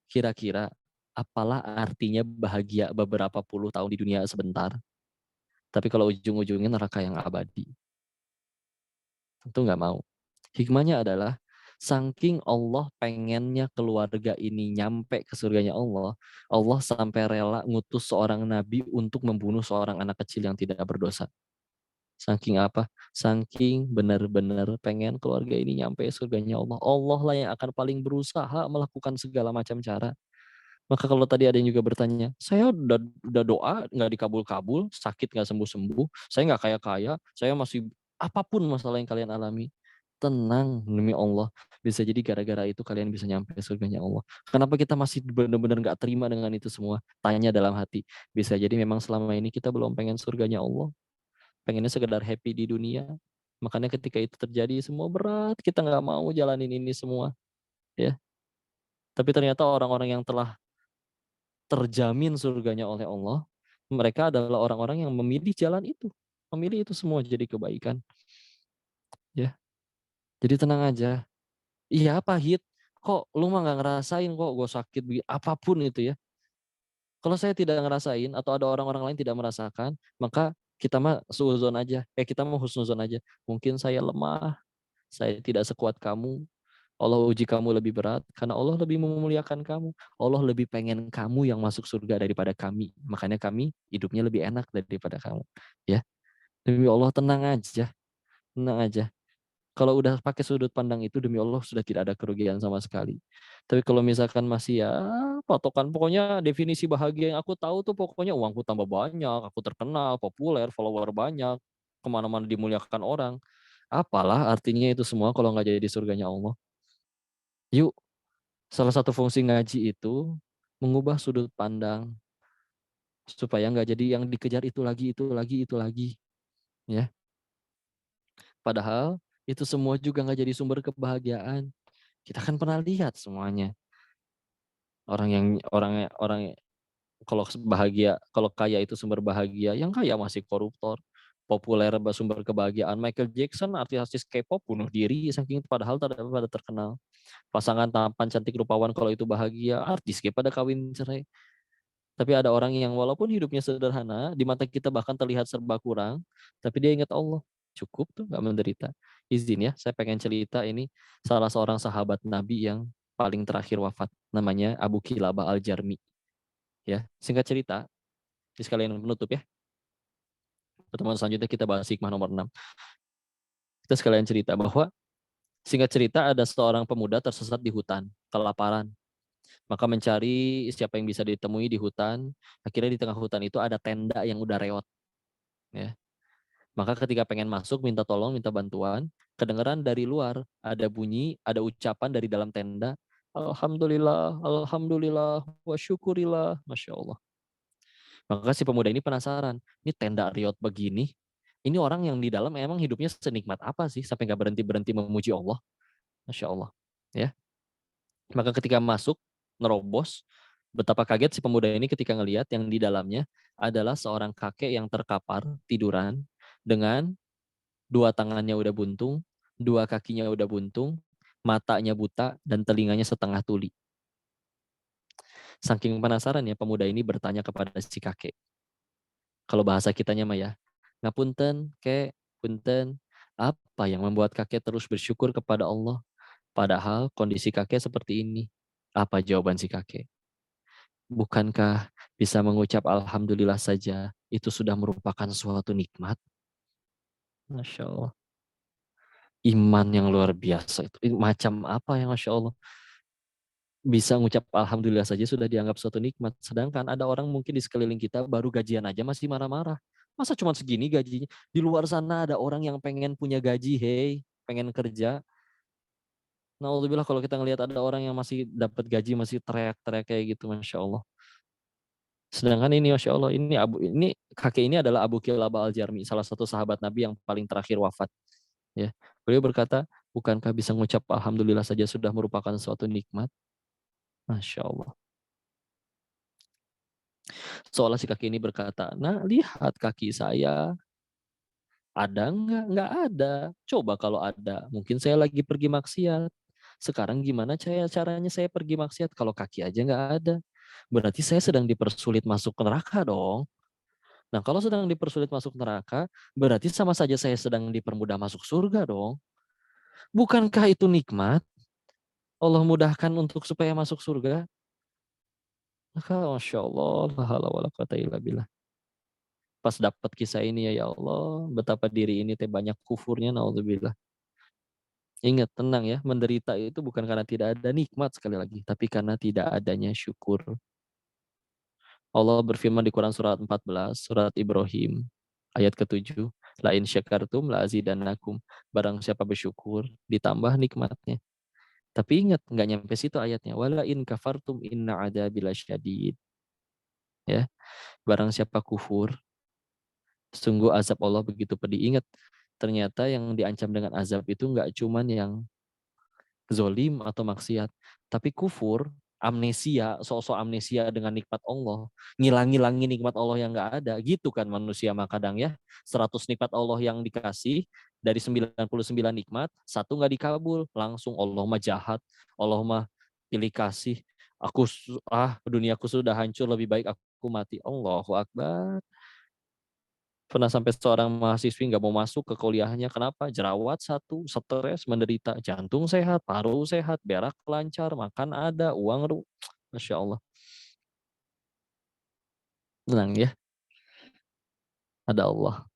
Kira-kira apalah artinya bahagia beberapa puluh tahun di dunia sebentar, tapi kalau ujung-ujungnya neraka yang abadi? Tentu nggak mau. Hikmahnya adalah saking Allah pengennya keluarga ini nyampe ke surganya Allah, Allah sampai rela ngutus seorang nabi untuk membunuh seorang anak kecil yang tidak berdosa. Saking apa? Saking benar-benar pengen keluarga ini nyampe surganya Allah. Allah lah yang akan paling berusaha melakukan segala macam cara. Maka kalau tadi ada yang juga bertanya, saya udah doa nggak dikabul-kabul, sakit nggak sembuh-sembuh, saya nggak kaya-kaya, saya masih apapun masalah yang kalian alami, tenang demi Allah. Bisa jadi gara-gara itu kalian bisa nyampe surganya Allah. Kenapa kita masih benar-benar nggak terima dengan itu semua? Tanya dalam hati. Bisa jadi memang selama ini kita belum pengen surganya Allah, pengennya sekedar happy di dunia. Makanya ketika itu terjadi semua berat, kita nggak mau jalanin ini semua, ya. Tapi ternyata orang-orang yang telah terjamin surganya oleh Allah, mereka adalah orang-orang yang memilih jalan itu. Memilih itu semua jadi kebaikan. Ya, jadi tenang aja. Iya pahit. Kok lu mah nggak ngerasain kok gue sakit apapun itu ya. Kalau saya tidak ngerasain atau ada orang-orang lain tidak merasakan, maka kita mah suuzon aja. Kita mah husnuzon aja. Mungkin saya lemah, saya tidak sekuat kamu. Allah uji kamu lebih berat karena Allah lebih memuliakan kamu. Allah lebih pengen kamu yang masuk surga daripada kami. Makanya kami hidupnya lebih enak daripada kamu. Ya, demi Allah tenang aja, tenang aja. Kalau udah pakai sudut pandang itu demi Allah sudah tidak ada kerugian sama sekali. Tapi kalau misalkan masih ya patokan, pokoknya definisi bahagia yang aku tahu tuh pokoknya uangku tambah banyak, aku terkenal, populer, follower banyak, kemana-mana dimuliakan orang. Apalah artinya itu semua kalau nggak jadi surganya Allah? Yuk, salah satu fungsi ngaji itu mengubah sudut pandang supaya nggak jadi yang dikejar itu lagi, ya. Padahal itu semua juga nggak jadi sumber kebahagiaan. Kita kan pernah lihat semuanya. Orang kalau bahagia, kalau kaya itu sumber bahagia, yang kaya masih koruptor. Populer sumber kebahagiaan. Michael Jackson, artis-artis K-pop bunuh diri saking padahal pada terkenal. Pasangan tampan cantik rupawan kalau itu bahagia, artis kayak pada kawin cerai. Tapi ada orang yang walaupun hidupnya sederhana, di mata kita bahkan terlihat serba kurang, tapi dia ingat Allah. Cukup tuh, nggak menderita. Izin ya, saya pengen cerita ini salah seorang sahabat Nabi yang paling terakhir wafat. Namanya Abu Kilabah Al-Jarmi. Ya, singkat cerita, di sekalian penutup ya. Pertemuan selanjutnya kita bahas hikmah nomor 6. Kita sekalian cerita bahwa, singkat cerita ada seorang pemuda tersesat di hutan, kelaparan. Maka mencari siapa yang bisa ditemui di hutan. Akhirnya di tengah hutan itu ada tenda yang udah reot. Ya. Maka ketika pengen masuk, minta tolong, minta bantuan, kedengeran dari luar, ada bunyi, ada ucapan dari dalam tenda, Alhamdulillah, Alhamdulillah, wa syukurillah, Masya Allah. Maka si pemuda ini penasaran, ini tenda riot begini, ini orang yang di dalam emang hidupnya senikmat apa sih, sampai nggak berhenti-berhenti memuji Allah, Masya Allah. Ya. Maka ketika masuk, nerobos, betapa kaget si pemuda ini ketika ngelihat yang di dalamnya adalah seorang kakek yang terkapar, tiduran, dengan dua tangannya udah buntung, dua kakinya udah buntung, matanya buta, dan telinganya setengah tuli. Saking penasaran ya, pemuda ini bertanya kepada si kakek. Kalau bahasa kitanya mah ya, ngapunten, kek, punten, apa yang membuat kakek terus bersyukur kepada Allah? Padahal kondisi kakek seperti ini. Apa jawaban si kakek? Bukankah bisa mengucap Alhamdulillah saja, itu sudah merupakan suatu nikmat? Masya Allah. Iman yang luar biasa itu. Macam apa yang Masya Allah? Bisa ngucap alhamdulillah saja sudah dianggap suatu nikmat. Sedangkan ada orang mungkin di sekeliling kita baru gajian aja masih marah-marah. Masa cuma segini gajinya? Di luar sana ada orang yang pengen punya gaji, hey, pengen kerja. Naudzubillah kalau kita ngelihat ada orang yang masih dapat gaji masih teriak-teriak kayak gitu, Masya Allah. Sedangkan ini Masya Allah, ini kakek ini adalah Abu Kilabah Al-Jarmi, salah satu sahabat Nabi yang paling terakhir wafat. Ya, beliau berkata, bukankah bisa mengucap alhamdulillah saja sudah merupakan suatu nikmat? Masya Allah. Seolah si kaki ini berkata, nah lihat kaki saya, ada nggak? Nggak ada. Coba kalau ada, mungkin saya lagi pergi maksiat. Sekarang gimana caranya saya pergi maksiat kalau kaki aja nggak ada? Berarti saya sedang dipersulit masuk neraka dong. Nah kalau sedang dipersulit masuk neraka, berarti sama saja saya sedang dipermudah masuk surga dong. Bukankah itu nikmat? Allah mudahkan untuk supaya masuk surga. Maka Masya Allah, la haula wala quwata illa billah. Pas dapat kisah ini ya Allah, betapa diri ini teh banyak kufurnya, naudzubillah. Ingat, tenang ya, menderita itu bukan karena tidak ada nikmat sekali lagi, tapi karena tidak adanya syukur. Allah berfirman di Quran surat 14, surat Ibrahim, ayat ke-7, la in syakartum la azidannakum. Barang siapa bersyukur, ditambah nikmatnya. Tapi ingat, nggak nyampe situ ayatnya. Wala in kafartum inna adzabi lasyadid. Ya, barang siapa kufur, sungguh azab Allah begitu pedih. Ingat, ternyata yang diancam dengan azab itu nggak cuman yang zolim atau maksiat, tapi kufur, amnesia, sok-sok amnesia dengan nikmat Allah, ngilang-ngilangi nikmat Allah yang nggak ada, gitu kan manusia mah kadang ya, 100 nikmat Allah yang dikasih, dari 99 nikmat, satu nggak dikabul, langsung Allah mah jahat, Allah mah pilih kasih, duniaku sudah hancur, lebih baik aku mati. Allahu Akbar. Pernah sampai seorang mahasiswi nggak mau masuk ke kuliahnya. Kenapa? Jerawat satu, stres, menderita. Jantung sehat, paru sehat, berak lancar, makan ada, uang. Masya Allah. Tenang ya, ada Allah.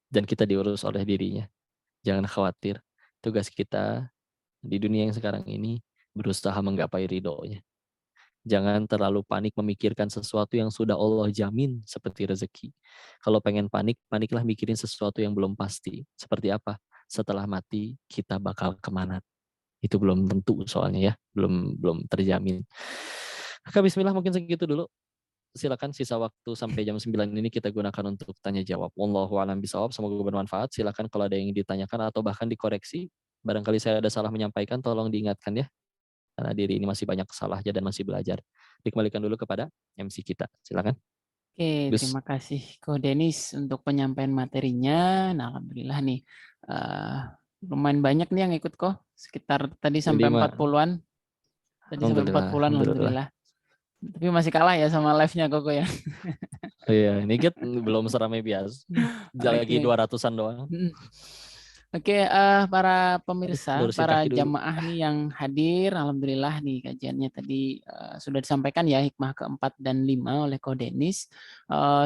Dan kita diurus oleh dirinya. Jangan khawatir. Tugas kita di dunia yang sekarang ini berusaha menggapai ridhonya. Jangan terlalu panik memikirkan sesuatu yang sudah Allah jamin seperti rezeki. Kalau pengen panik, paniklah mikirin sesuatu yang belum pasti. Seperti apa? Setelah mati, kita bakal kemana? Itu belum tentu soalnya ya. Belum terjamin. Oke, bismillah mungkin segitu dulu. Silakan sisa waktu sampai jam 9 ini kita gunakan untuk tanya jawab. Wallahu a'lam bishawab. Semoga bermanfaat. Silakan kalau ada yang ditanyakan atau bahkan dikoreksi. Barangkali saya ada salah menyampaikan, tolong diingatkan ya. Karena diri ini masih banyak salahnya dan masih belajar. Dikembalikan dulu kepada MC kita. Silakan. Oke, Gus. terima kasih Ko Denis untuk penyampaian materinya. Nah, alhamdulillah nih eh, lumayan banyak nih yang ikut kok. Sekitar tadi sampai Lima. 40-an. Tadi sampai Alhamdulillah. 40-an Alhamdulillah. alhamdulillah. Tapi masih kalah ya sama live-nya Koko ya. Oh iya, ini kita belum seramai biasa. Lagi Oke. 200-an doang. Oke, para pemirsa, Lurusin para kaki dulu. jamaah nih yang hadir, alhamdulillah nih kajiannya tadi sudah disampaikan ya hikmah keempat dan 5 oleh Ko Denis.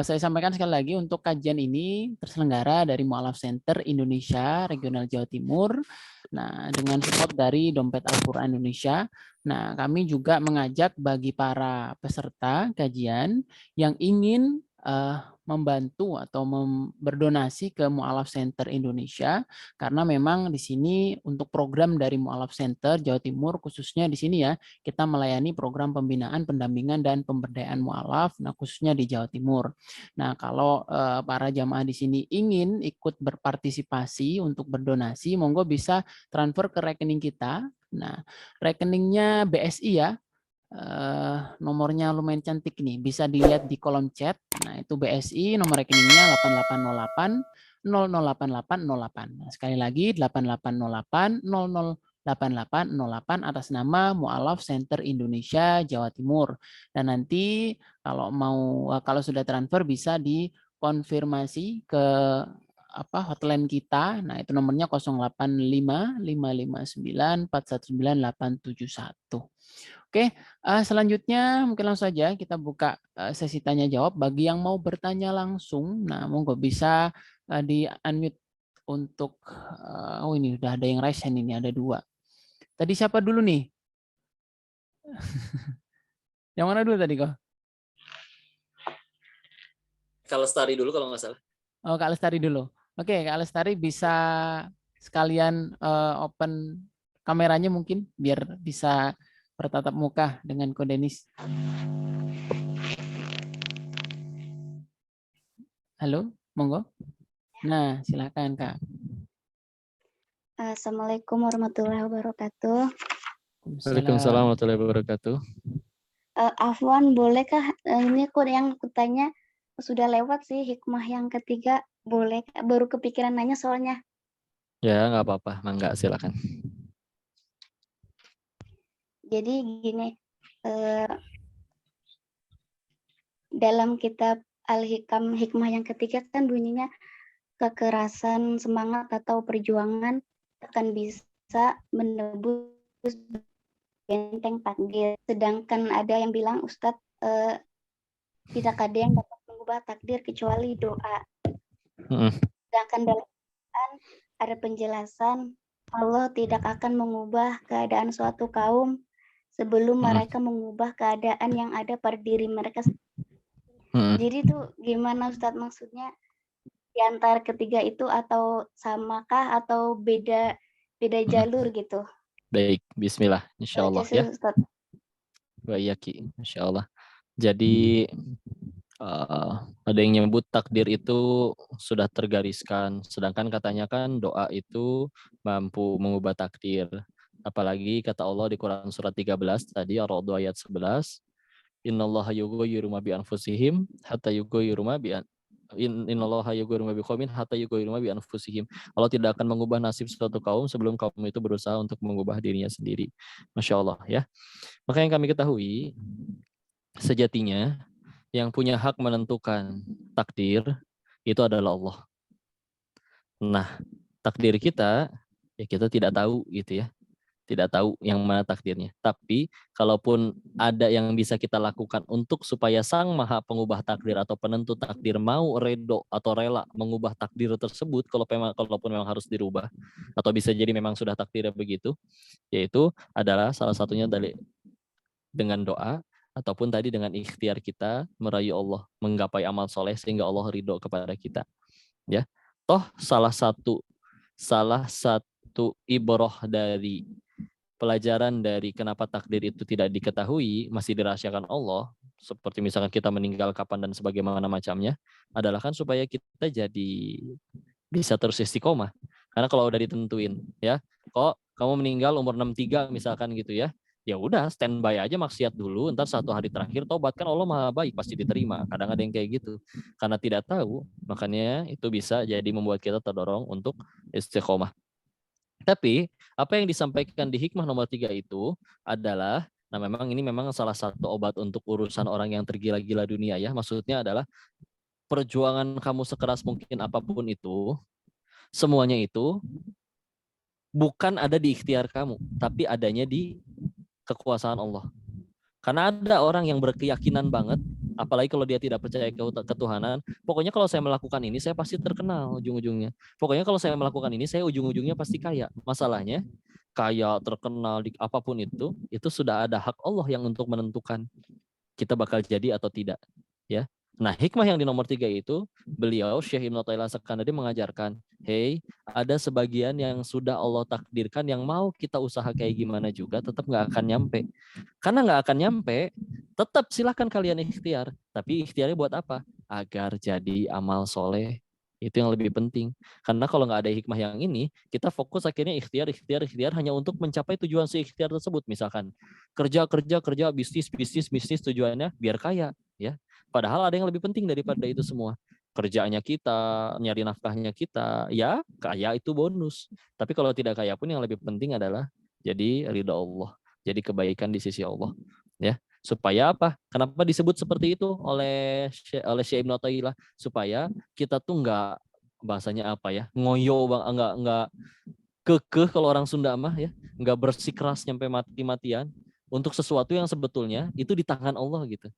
Saya sampaikan sekali lagi untuk kajian ini terselenggara dari Mu'alaf Center Indonesia Regional Jawa Timur. Nah, dengan support dari Dompet Al-Quran Indonesia. Nah, kami juga mengajak bagi para peserta kajian yang ingin membantu atau berdonasi ke Mu'alaf Center Indonesia, karena memang di sini untuk program dari Mu'alaf Center Jawa Timur khususnya di sini ya, kita melayani program pembinaan, pendampingan dan pemberdayaan mu'alaf, nah khususnya di Jawa Timur. Nah, kalau para jamaah di sini ingin ikut berpartisipasi untuk berdonasi, monggo bisa transfer ke rekening kita. Nah, rekeningnya BSI ya. Nomornya lumayan cantik nih, bisa dilihat di kolom chat. Nah, itu BSI, nomor rekeningnya 8808 008808. Nah, sekali lagi 8808 008808 atas nama Mu'alaf Center Indonesia Jawa Timur. Dan nanti kalau sudah transfer bisa dikonfirmasi ke hotline kita. Nah, itu nomornya 085 559 419 871. Oke, selanjutnya mungkin langsung saja kita buka sesi tanya jawab bagi yang mau bertanya langsung. Nah, monggo bisa di unmute untuk oh ini udah ada yang raise hand, ini ada 2. Tadi siapa dulu nih? Yang mana dulu tadi kok? Kalau Lestari dulu kalau nggak salah. Oh, Kak Lestari dulu. Oke, Kak Lestari bisa sekalian open kameranya mungkin biar bisa bertatap muka dengan Ko Denis. Halo, monggo. Nah, silakan Kak. Assalamualaikum warahmatullahi wabarakatuh. Waalaikumsalam warahmatullahi wabarakatuh. Afwan, bolehkah ini yang kutanya sudah lewat sih hikmah yang ketiga, boleh? Baru kepikiran nanya soalnya. Ya, nggak apa-apa, mangga silakan. Jadi gini, dalam kitab Al-Hikam hikmah yang ketiga kan bunyinya kekerasan semangat atau perjuangan akan bisa menebus benteng takdir. Sedangkan ada yang bilang Ustadz tidak ada yang dapat mengubah takdir kecuali doa. Sedangkan dalam Quran ada penjelasan Allah tidak akan mengubah keadaan suatu kaum sebelum mereka mengubah keadaan yang ada pada diri mereka. Jadi tuh gimana Ustadz, maksudnya di antara ketiga itu atau samakah atau beda jalur gitu? Baik, bismillah, insyaallah ya. Baik, insyaallah. Jadi ada yang nyebut takdir itu sudah tergariskan, sedangkan katanya kan doa itu mampu mengubah takdir. Apalagi kata Allah di Quran surat 13 tadi Ar-Ra'd ayat 11, innallaha yughayyiru ma bi anfusihim hatta yughayyiru ma bi innallaha yughayyiru ma biqaumin hatta yughayyiru ma bi anfusihim. Allah tidak akan mengubah nasib suatu kaum sebelum kaum itu berusaha untuk mengubah dirinya sendiri. Masya Allah ya. Maka yang kami ketahui sejatinya yang punya hak menentukan takdir itu adalah Allah. Nah, takdir kita ya kita tidak tahu gitu ya. Tidak tahu yang mana takdirnya. Tapi kalaupun ada yang bisa kita lakukan untuk supaya Sang Maha Pengubah takdir atau penentu takdir mau redo atau rela mengubah takdir tersebut kalaupun memang harus dirubah atau bisa jadi memang sudah takdirnya begitu, yaitu adalah salah satunya dari dengan doa ataupun tadi dengan ikhtiar kita merayu Allah, menggapai amal soleh sehingga Allah ridho kepada kita. Ya, toh salah satu ibrah dari pelajaran dari kenapa takdir itu tidak diketahui, masih dirahasiakan Allah, seperti misalkan kita meninggal kapan dan sebagaimana macamnya, adalah kan supaya kita jadi bisa terus istiqomah. Karena kalau udah ditentuin, ya, kok kamu meninggal umur 63 misalkan gitu ya, ya udah standby aja maksiat dulu, ntar satu hari terakhir tobat, kan Allah Maha baik pasti diterima. Kadang ada yang kayak gitu. Karena tidak tahu, makanya itu bisa jadi membuat kita terdorong untuk istiqomah. Tapi apa yang disampaikan di hikmah nomor 3 itu adalah, nah memang ini memang salah satu obat untuk urusan orang yang tergila-gila dunia ya. Maksudnya adalah perjuangan kamu sekeras mungkin apapun itu, semuanya itu bukan ada di ikhtiar kamu, tapi adanya di kekuasaan Allah. Karena ada orang yang berkeyakinan banget, apalagi kalau dia tidak percaya ketuhanan, pokoknya kalau saya melakukan ini, saya pasti terkenal ujung-ujungnya. Pokoknya kalau saya melakukan ini, saya ujung-ujungnya pasti kaya. Masalahnya, kaya, terkenal, di apapun itu sudah ada hak Allah yang untuk menentukan kita bakal jadi atau tidak. Ya. Nah, hikmah yang di nomor 3 itu, beliau, Syekh Ibnu Taimiyah As-Sakandari mengajarkan, hey, ada sebagian yang sudah Allah takdirkan yang mau kita usaha kayak gimana juga, tetap nggak akan nyampe. Karena nggak akan nyampe, tetap silahkan kalian ikhtiar. Tapi ikhtiarnya buat apa? Agar jadi amal soleh. Itu yang lebih penting. Karena kalau nggak ada hikmah yang ini, kita fokus akhirnya ikhtiar hanya untuk mencapai tujuan si ikhtiar tersebut. Misalkan kerja, bisnis tujuannya biar kaya. Ya, padahal ada yang lebih penting daripada itu semua. Kerjanya kita, nyari nafkahnya kita, ya kaya itu bonus. Tapi kalau tidak kaya pun yang lebih penting adalah jadi ridha Allah. Jadi kebaikan di sisi Allah, ya. Supaya apa? Kenapa disebut seperti itu oleh Syekh Ibnu Taimiyah? Supaya kita tuh nggak, bahasanya apa ya, ngoyo bang, nggak kekeh kalau orang Sunda mah ya, nggak bersikeras nyampe mati-matian untuk sesuatu yang sebetulnya itu di tangan Allah gitu.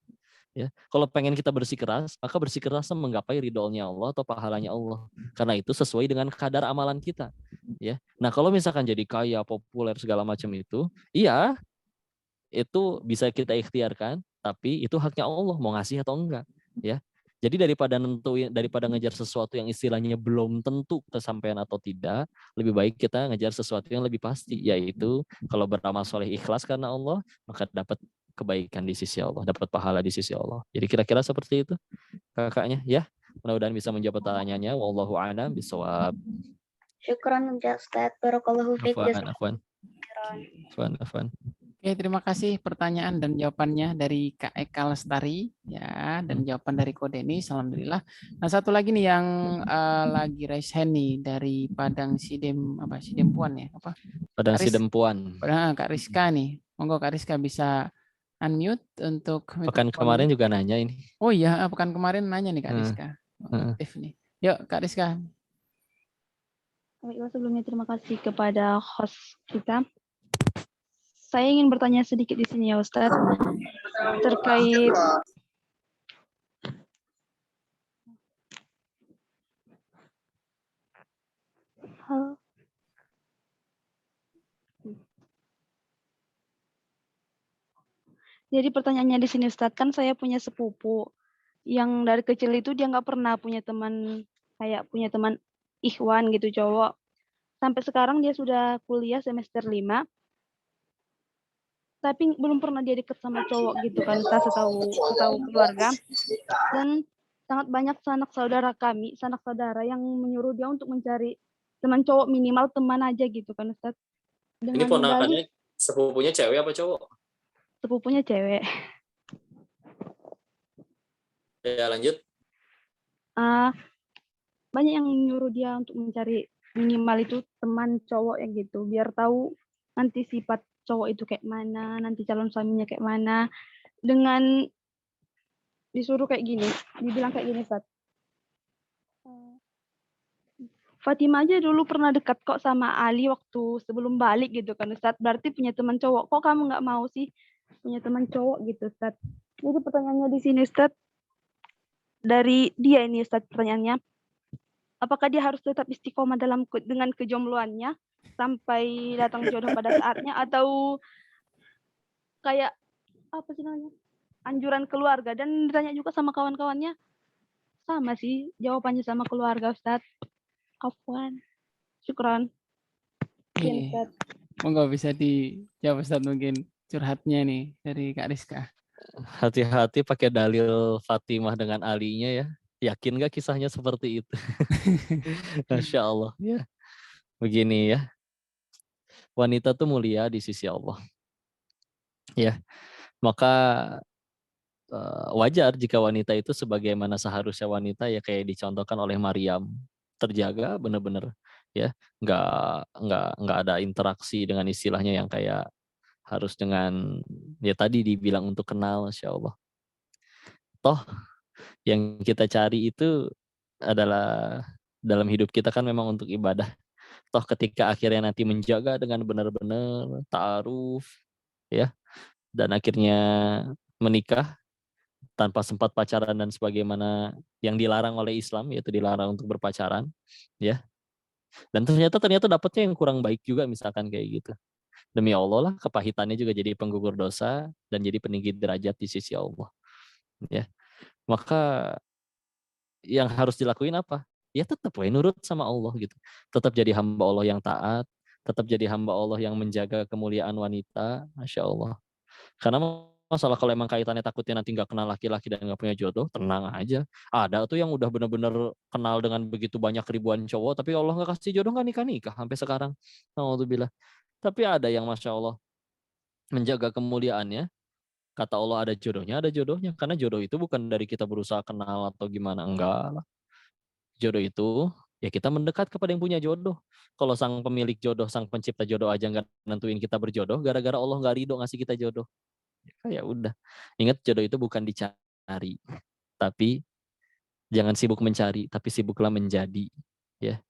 Ya, kalau pengen kita bersikeras, maka bersikeras menggapai ridhonya Allah atau pahalanya Allah. Karena itu sesuai dengan kadar amalan kita. Ya, nah kalau misalkan jadi kaya, populer segala macam itu, iya itu bisa kita ikhtiarkan, tapi itu haknya Allah mau ngasih atau enggak, ya. Jadi daripada ngejar sesuatu yang istilahnya belum tentu kesampaian atau tidak, lebih baik kita ngejar sesuatu yang lebih pasti, yaitu kalau beramal soleh ikhlas karena Allah, maka dapat kebaikan di sisi Allah, dapat pahala di sisi Allah. Jadi kira-kira seperti itu kakaknya, ya. Mudah-mudahan bisa menjawab pertanyaannya. Wallahu a'lam bishawab. Syukran ya Ustaz. Barakallahu fiik. Afwan. Oke, terima kasih pertanyaan dan jawabannya dari Kak Eka Lestari ya, dan jawaban dari Ko Denis, alhamdulillah. Nah, satu lagi nih yang lagi raise hand nih dari Padang Sidempuan ya, apa? Padang Sidempuan. Kak Rizka nih. Monggo Kak Rizka bisa unmute untuk pekan kemarin juga nanya ini. Oh iya, pekan kemarin nanya nih Kak Rizka. Aktif nih. Yuk Kak Rizka. Baiklah, sebelumnya terima kasih kepada host kita. Saya ingin bertanya sedikit di sini ya Ustadz, terkait Jadi pertanyaannya di sini Ustadz, kan saya punya sepupu yang dari kecil itu dia nggak pernah punya teman, kayak punya teman ikhwan gitu cowok. Sampai sekarang dia sudah kuliah semester 5, tapi belum pernah dia deket sama cowok gitu kan, setahu keluarga. Dan sangat banyak sanak saudara yang menyuruh dia untuk mencari teman cowok, minimal teman aja gitu kan Ustaz. Ini ponakannya sepupunya cewek apa cowok? Sepupunya cewek. Ya lanjut. Banyak yang menyuruh dia untuk mencari minimal itu teman cowok yang gitu, biar tahu nanti sifat cowok itu kayak mana, nanti calon suaminya kayak mana. Dengan disuruh kayak gini, dibilang kayak gini Ustaz. Fatimah aja dulu pernah dekat kok sama Ali waktu sebelum balik gitu kan Ustaz. Berarti punya teman cowok. Kok kamu nggak mau sih punya teman cowok gitu Ustaz? Jadi pertanyaannya di sini Ustaz, dari dia ini Ustaz pertanyaannya, apakah dia harus tetap istiqomah dengan kejombloannya sampai datang jodoh pada saatnya, atau kayak apa sih namanya, anjuran keluarga? Dan ditanya juga sama kawan-kawannya, sama sih jawabannya sama keluarga Ustaz. Afwan. Syukran. Monggo bisa dijawab Ustaz, mungkin curhatnya nih dari Kak Rizka. Hati-hati pakai dalil Fatimah dengan Alinya ya. Yakin gak kisahnya seperti itu? Masya Allah ya. Begini ya. Wanita tuh mulia di sisi Allah. Ya. Maka wajar jika wanita itu sebagaimana seharusnya wanita ya kayak dicontohkan oleh Maryam, terjaga benar-benar ya, nggak ada interaksi dengan istilahnya yang kayak harus dengan ya tadi dibilang untuk kenal, Masya Allah. Toh yang kita cari itu adalah dalam hidup kita kan memang untuk ibadah. Toh ketika akhirnya nanti menjaga dengan benar-benar ta'aruf, ya, dan akhirnya menikah tanpa sempat pacaran dan sebagaimana yang dilarang oleh Islam, yaitu dilarang untuk berpacaran, ya. Dan ternyata dapatnya yang kurang baik juga misalkan kayak gitu. Demi Allah lah, kepahitannya juga jadi penggugur dosa dan jadi peninggi derajat di sisi Allah, ya. Maka yang harus dilakuin apa? Ya tetap nurut sama Allah gitu. Tetap jadi hamba Allah yang taat, tetap jadi hamba Allah yang menjaga kemuliaan wanita, Masya Allah. Karena masalah kalau emang kaitannya takutnya nanti nggak kenal laki-laki dan nggak punya jodoh, tenang aja. Ada tuh yang udah bener-bener kenal dengan begitu banyak ribuan cowok, tapi Allah nggak kasih jodoh, nggak nikah-nikah sampai sekarang. Alhamdulillah. Tapi ada yang Masya Allah menjaga kemuliaannya, kata Allah ada jodohnya. Karena jodoh itu bukan dari kita berusaha kenal atau gimana, enggak lah. Jodoh itu ya kita mendekat kepada yang punya jodoh. Kalau sang pemilik jodoh, sang pencipta jodoh aja nggak nentuin kita berjodoh, gara-gara Allah nggak ridho ngasih kita jodoh. Ya udah. Ingat jodoh itu bukan dicari, tapi jangan sibuk mencari, tapi sibuklah menjadi. Ya,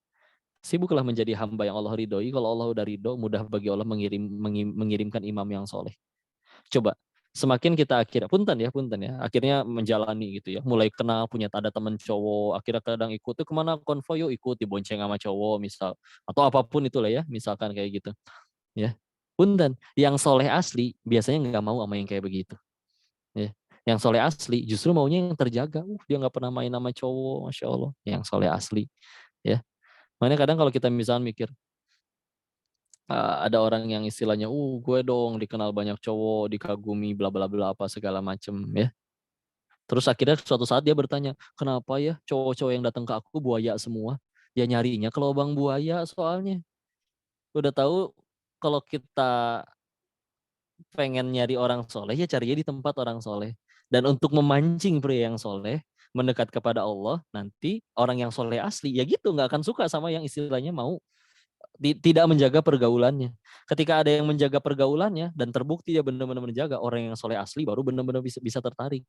sibuklah menjadi hamba yang Allah ridhoi. Kalau Allah udah ridho, mudah bagi Allah mengirimkan imam yang soleh. Coba semakin kita punten ya, akhirnya menjalani gitu ya, mulai kenal, punya ada teman cowok, akhirnya kadang ikut tuh kemana konvoy, yuk ikut, dibonceng sama cowok misal, atau apapun itulah ya, misalkan kayak gitu ya. Punten, yang soleh asli biasanya nggak mau sama yang kayak begitu ya. Yang soleh asli justru maunya yang terjaga. Dia nggak pernah main sama cowok, Masya Allah. Yang soleh asli ya. Makanya kadang kalau kita misalnya mikir, ada orang yang istilahnya, gue dong dikenal banyak cowok, dikagumi, bla bla bla apa segala macem ya. Terus akhirnya suatu saat dia bertanya, kenapa ya cowok-cowok yang datang ke aku buaya semua? Ya nyarinya ke lubang buaya soalnya. Udah tahu kalau kita pengen nyari orang soleh, ya carinya di tempat orang soleh. Dan untuk memancing pria yang soleh, mendekat kepada Allah, nanti orang yang soleh asli, ya gitu, nggak akan suka sama yang istilahnya mau tidak menjaga pergaulannya. Ketika ada yang menjaga pergaulannya dan terbukti dia benar-benar menjaga, orang yang soleh asli baru benar-benar bisa tertarik,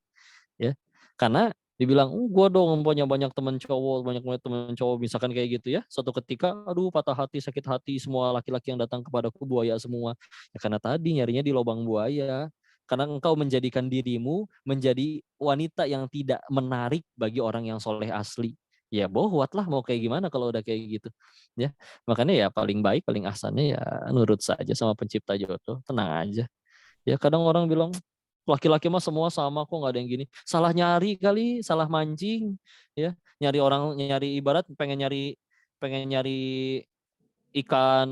ya. Karena dibilang, gue dong punya banyak teman cowok, banyak teman cowok, misalkan kayak gitu ya. Suatu ketika, aduh patah hati, sakit hati, semua laki-laki yang datang kepadaku buaya semua. Ya karena tadi nyarinya di lubang buaya. Karena engkau menjadikan dirimu menjadi wanita yang tidak menarik bagi orang yang soleh asli. Ya bohwat lah, mau kayak gimana kalau udah kayak gitu ya. Makanya ya paling baik, paling ahsannya ya nurut saja sama pencipta jodoh, tenang aja ya. Kadang orang bilang laki-laki mah semua sama kok, nggak ada yang gini. Salah nyari kali, salah mancing ya. Nyari ibarat pengen nyari ikan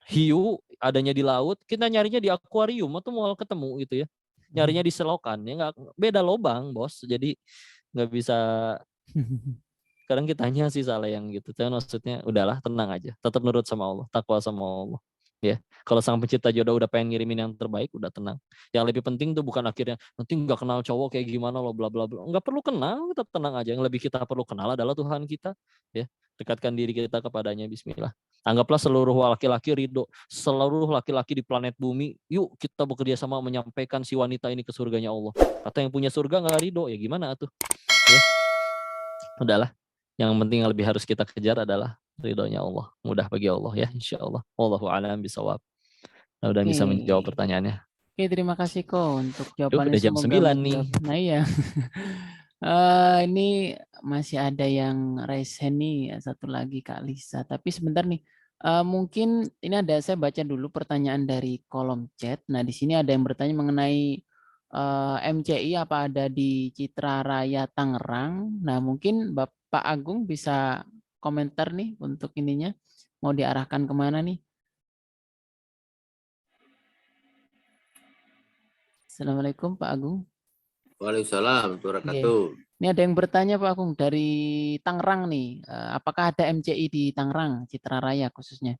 hiu adanya di laut, kita nyarinya di akuarium atau mau ketemu gitu ya. Nyarinya di selokan ya, nggak, beda lobang bos. Jadi nggak bisa. Kadang kitanya sih salah yang gitu. Tapi maksudnya udahlah, tenang aja. Tetap nurut sama Allah, takwa sama Allah. Ya, kalau sang pencipta jodoh udah pengen ngirimin yang terbaik, udah tenang. Yang lebih penting tuh bukan akhirnya nanti nggak kenal cowok kayak gimana loh, bla bla bla. Nggak perlu kenal, tetap tenang aja. Yang lebih kita perlu kenal adalah Tuhan kita. Ya, dekatkan diri kita kepadanya. Bismillah. Anggaplah seluruh laki-laki ridho, seluruh laki-laki di planet bumi, yuk kita bekerja sama menyampaikan si wanita ini ke surganya Allah. Atau yang punya surga nggak ridho, ya gimana tuh? Ya, udahlah. Yang penting yang lebih harus kita kejar adalah ridhonya Allah. Mudah bagi Allah ya, insya Allah. Wallahu a'lam bishawab. Udah Oke. bisa menjawab pertanyaannya. Oke, terima kasih kok untuk Duh, jawabannya, udah jam semoga 9 nih. menjawab. Nah iya. Ini masih ada yang raise hand nih, satu lagi Kak Lisa. Tapi sebentar nih, mungkin ini saya baca dulu pertanyaan dari kolom chat. Nah di sini ada yang bertanya mengenai MCI apa ada di Citra Raya Tangerang. Nah mungkin Bapak Agung bisa komentar nih untuk ininya, mau diarahkan kemana nih? Assalamualaikum Pak Agung. Waalaikumsalam warahmatullahi. Ini ada yang bertanya Pak Agung dari Tangerang nih, apakah ada MCI di Tangerang, Citra Raya khususnya?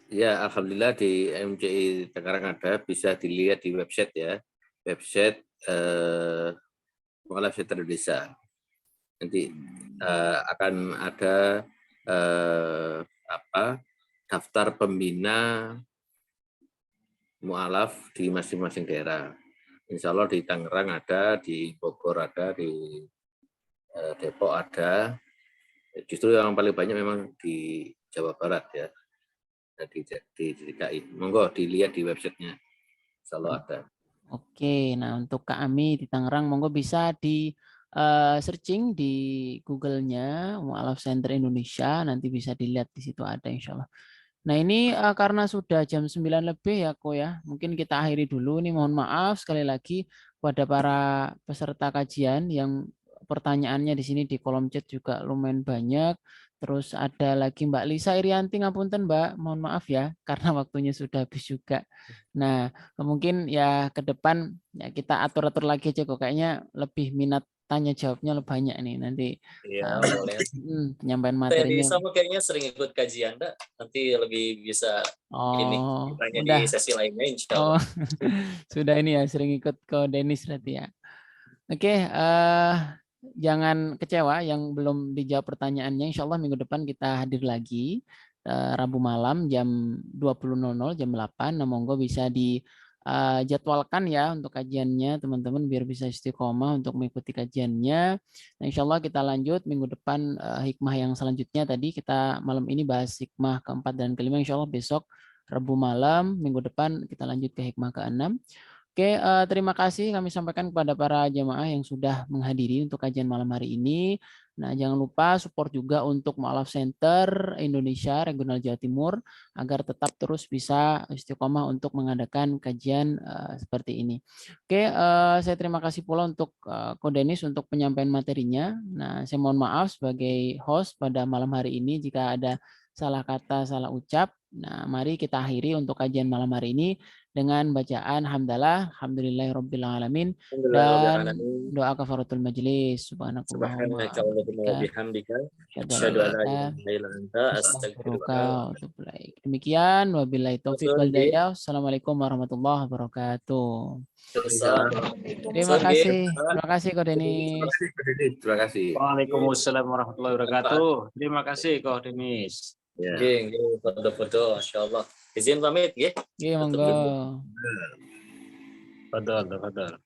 Ya, alhamdulillah di MCI Tangerang ada, bisa dilihat di website ya, website Mu'alaf Citra Desa. Nanti akan ada daftar pembina mu'alaf di masing-masing daerah. Insya Allah di Tangerang ada, di Bogor ada, di Depok ada. Justru yang paling banyak memang di Jawa Barat ya. Di DKI. Monggo dilihat di websitenya. Insya Allah ada. Oke, nah untuk Kak Ami di Tangerang, monggo bisa di searching di Google-nya Mu'alaf Center Indonesia, nanti bisa dilihat di situ ada insya Allah. Nah ini karena sudah jam 9 lebih ya Ko ya, mungkin kita akhiri dulu nih, mohon maaf sekali lagi pada para peserta kajian yang pertanyaannya di sini di kolom chat juga lumayan banyak. Terus ada lagi Mbak Lisa Irianti, ngapunten Mbak, mohon maaf ya karena waktunya sudah habis juga. Nah mungkin ya ke depan ya kita atur-atur lagi aja kok, kayaknya lebih minat tanya jawabnya lebih banyak nih nanti. Iya, boleh. Penyampaian Saya di materinya. sama kayaknya sering ikut kajian, Anda. Nanti lebih bisa ini tanya udah. di sesi lainnya, insya Oh, Allah. sudah ini ya, sering ikut ke Denis berarti ya. Oke, jangan kecewa yang belum dijawab pertanyaannya. Insya Allah minggu depan kita hadir lagi Rabu malam jam 20.00, jam 8. Nah, monggo bisa dijadwalkan ya untuk kajiannya teman-teman biar bisa istiqomah untuk mengikuti kajiannya. Nah, insya Allah kita lanjut minggu depan hikmah yang selanjutnya. Tadi kita malam ini bahas hikmah keempat dan kelima. Insya Allah besok Rabu malam, minggu depan kita lanjut ke hikmah ke-6. Oke, terima kasih kami sampaikan kepada para jemaah yang sudah menghadiri untuk kajian malam hari ini. Nah, jangan lupa support juga untuk Mu'alaf Center Indonesia Regional Jawa Timur agar tetap terus bisa istiqomah untuk mengadakan kajian seperti ini. Oke, saya terima kasih pula untuk Ko Denis untuk penyampaian materinya. Nah, saya mohon maaf sebagai host pada malam hari ini jika ada salah kata, salah ucap. Nah, mari kita akhiri untuk kajian malam hari ini dengan bacaan hamdalah, alhamdulillahirabbil alamin, dan doa kafaratul majelis. Subhanakallahumma wa bihamdika, asyhadu an la ilaha illa anta, astaghfiruka wa atubu ilaik. Demikian, wabillahi taufiq wal hidayah. Assalamualaikum warahmatullahi wabarakatuh. Terima kasih Ko Denis. Terima kasih. Waalaikumsalam warahmatullahi wabarakatuh. Terima kasih Ko Denis. Ya. Foto-foto, insya Allah. Izin pamit, ya. Iya, monggo. Fadal.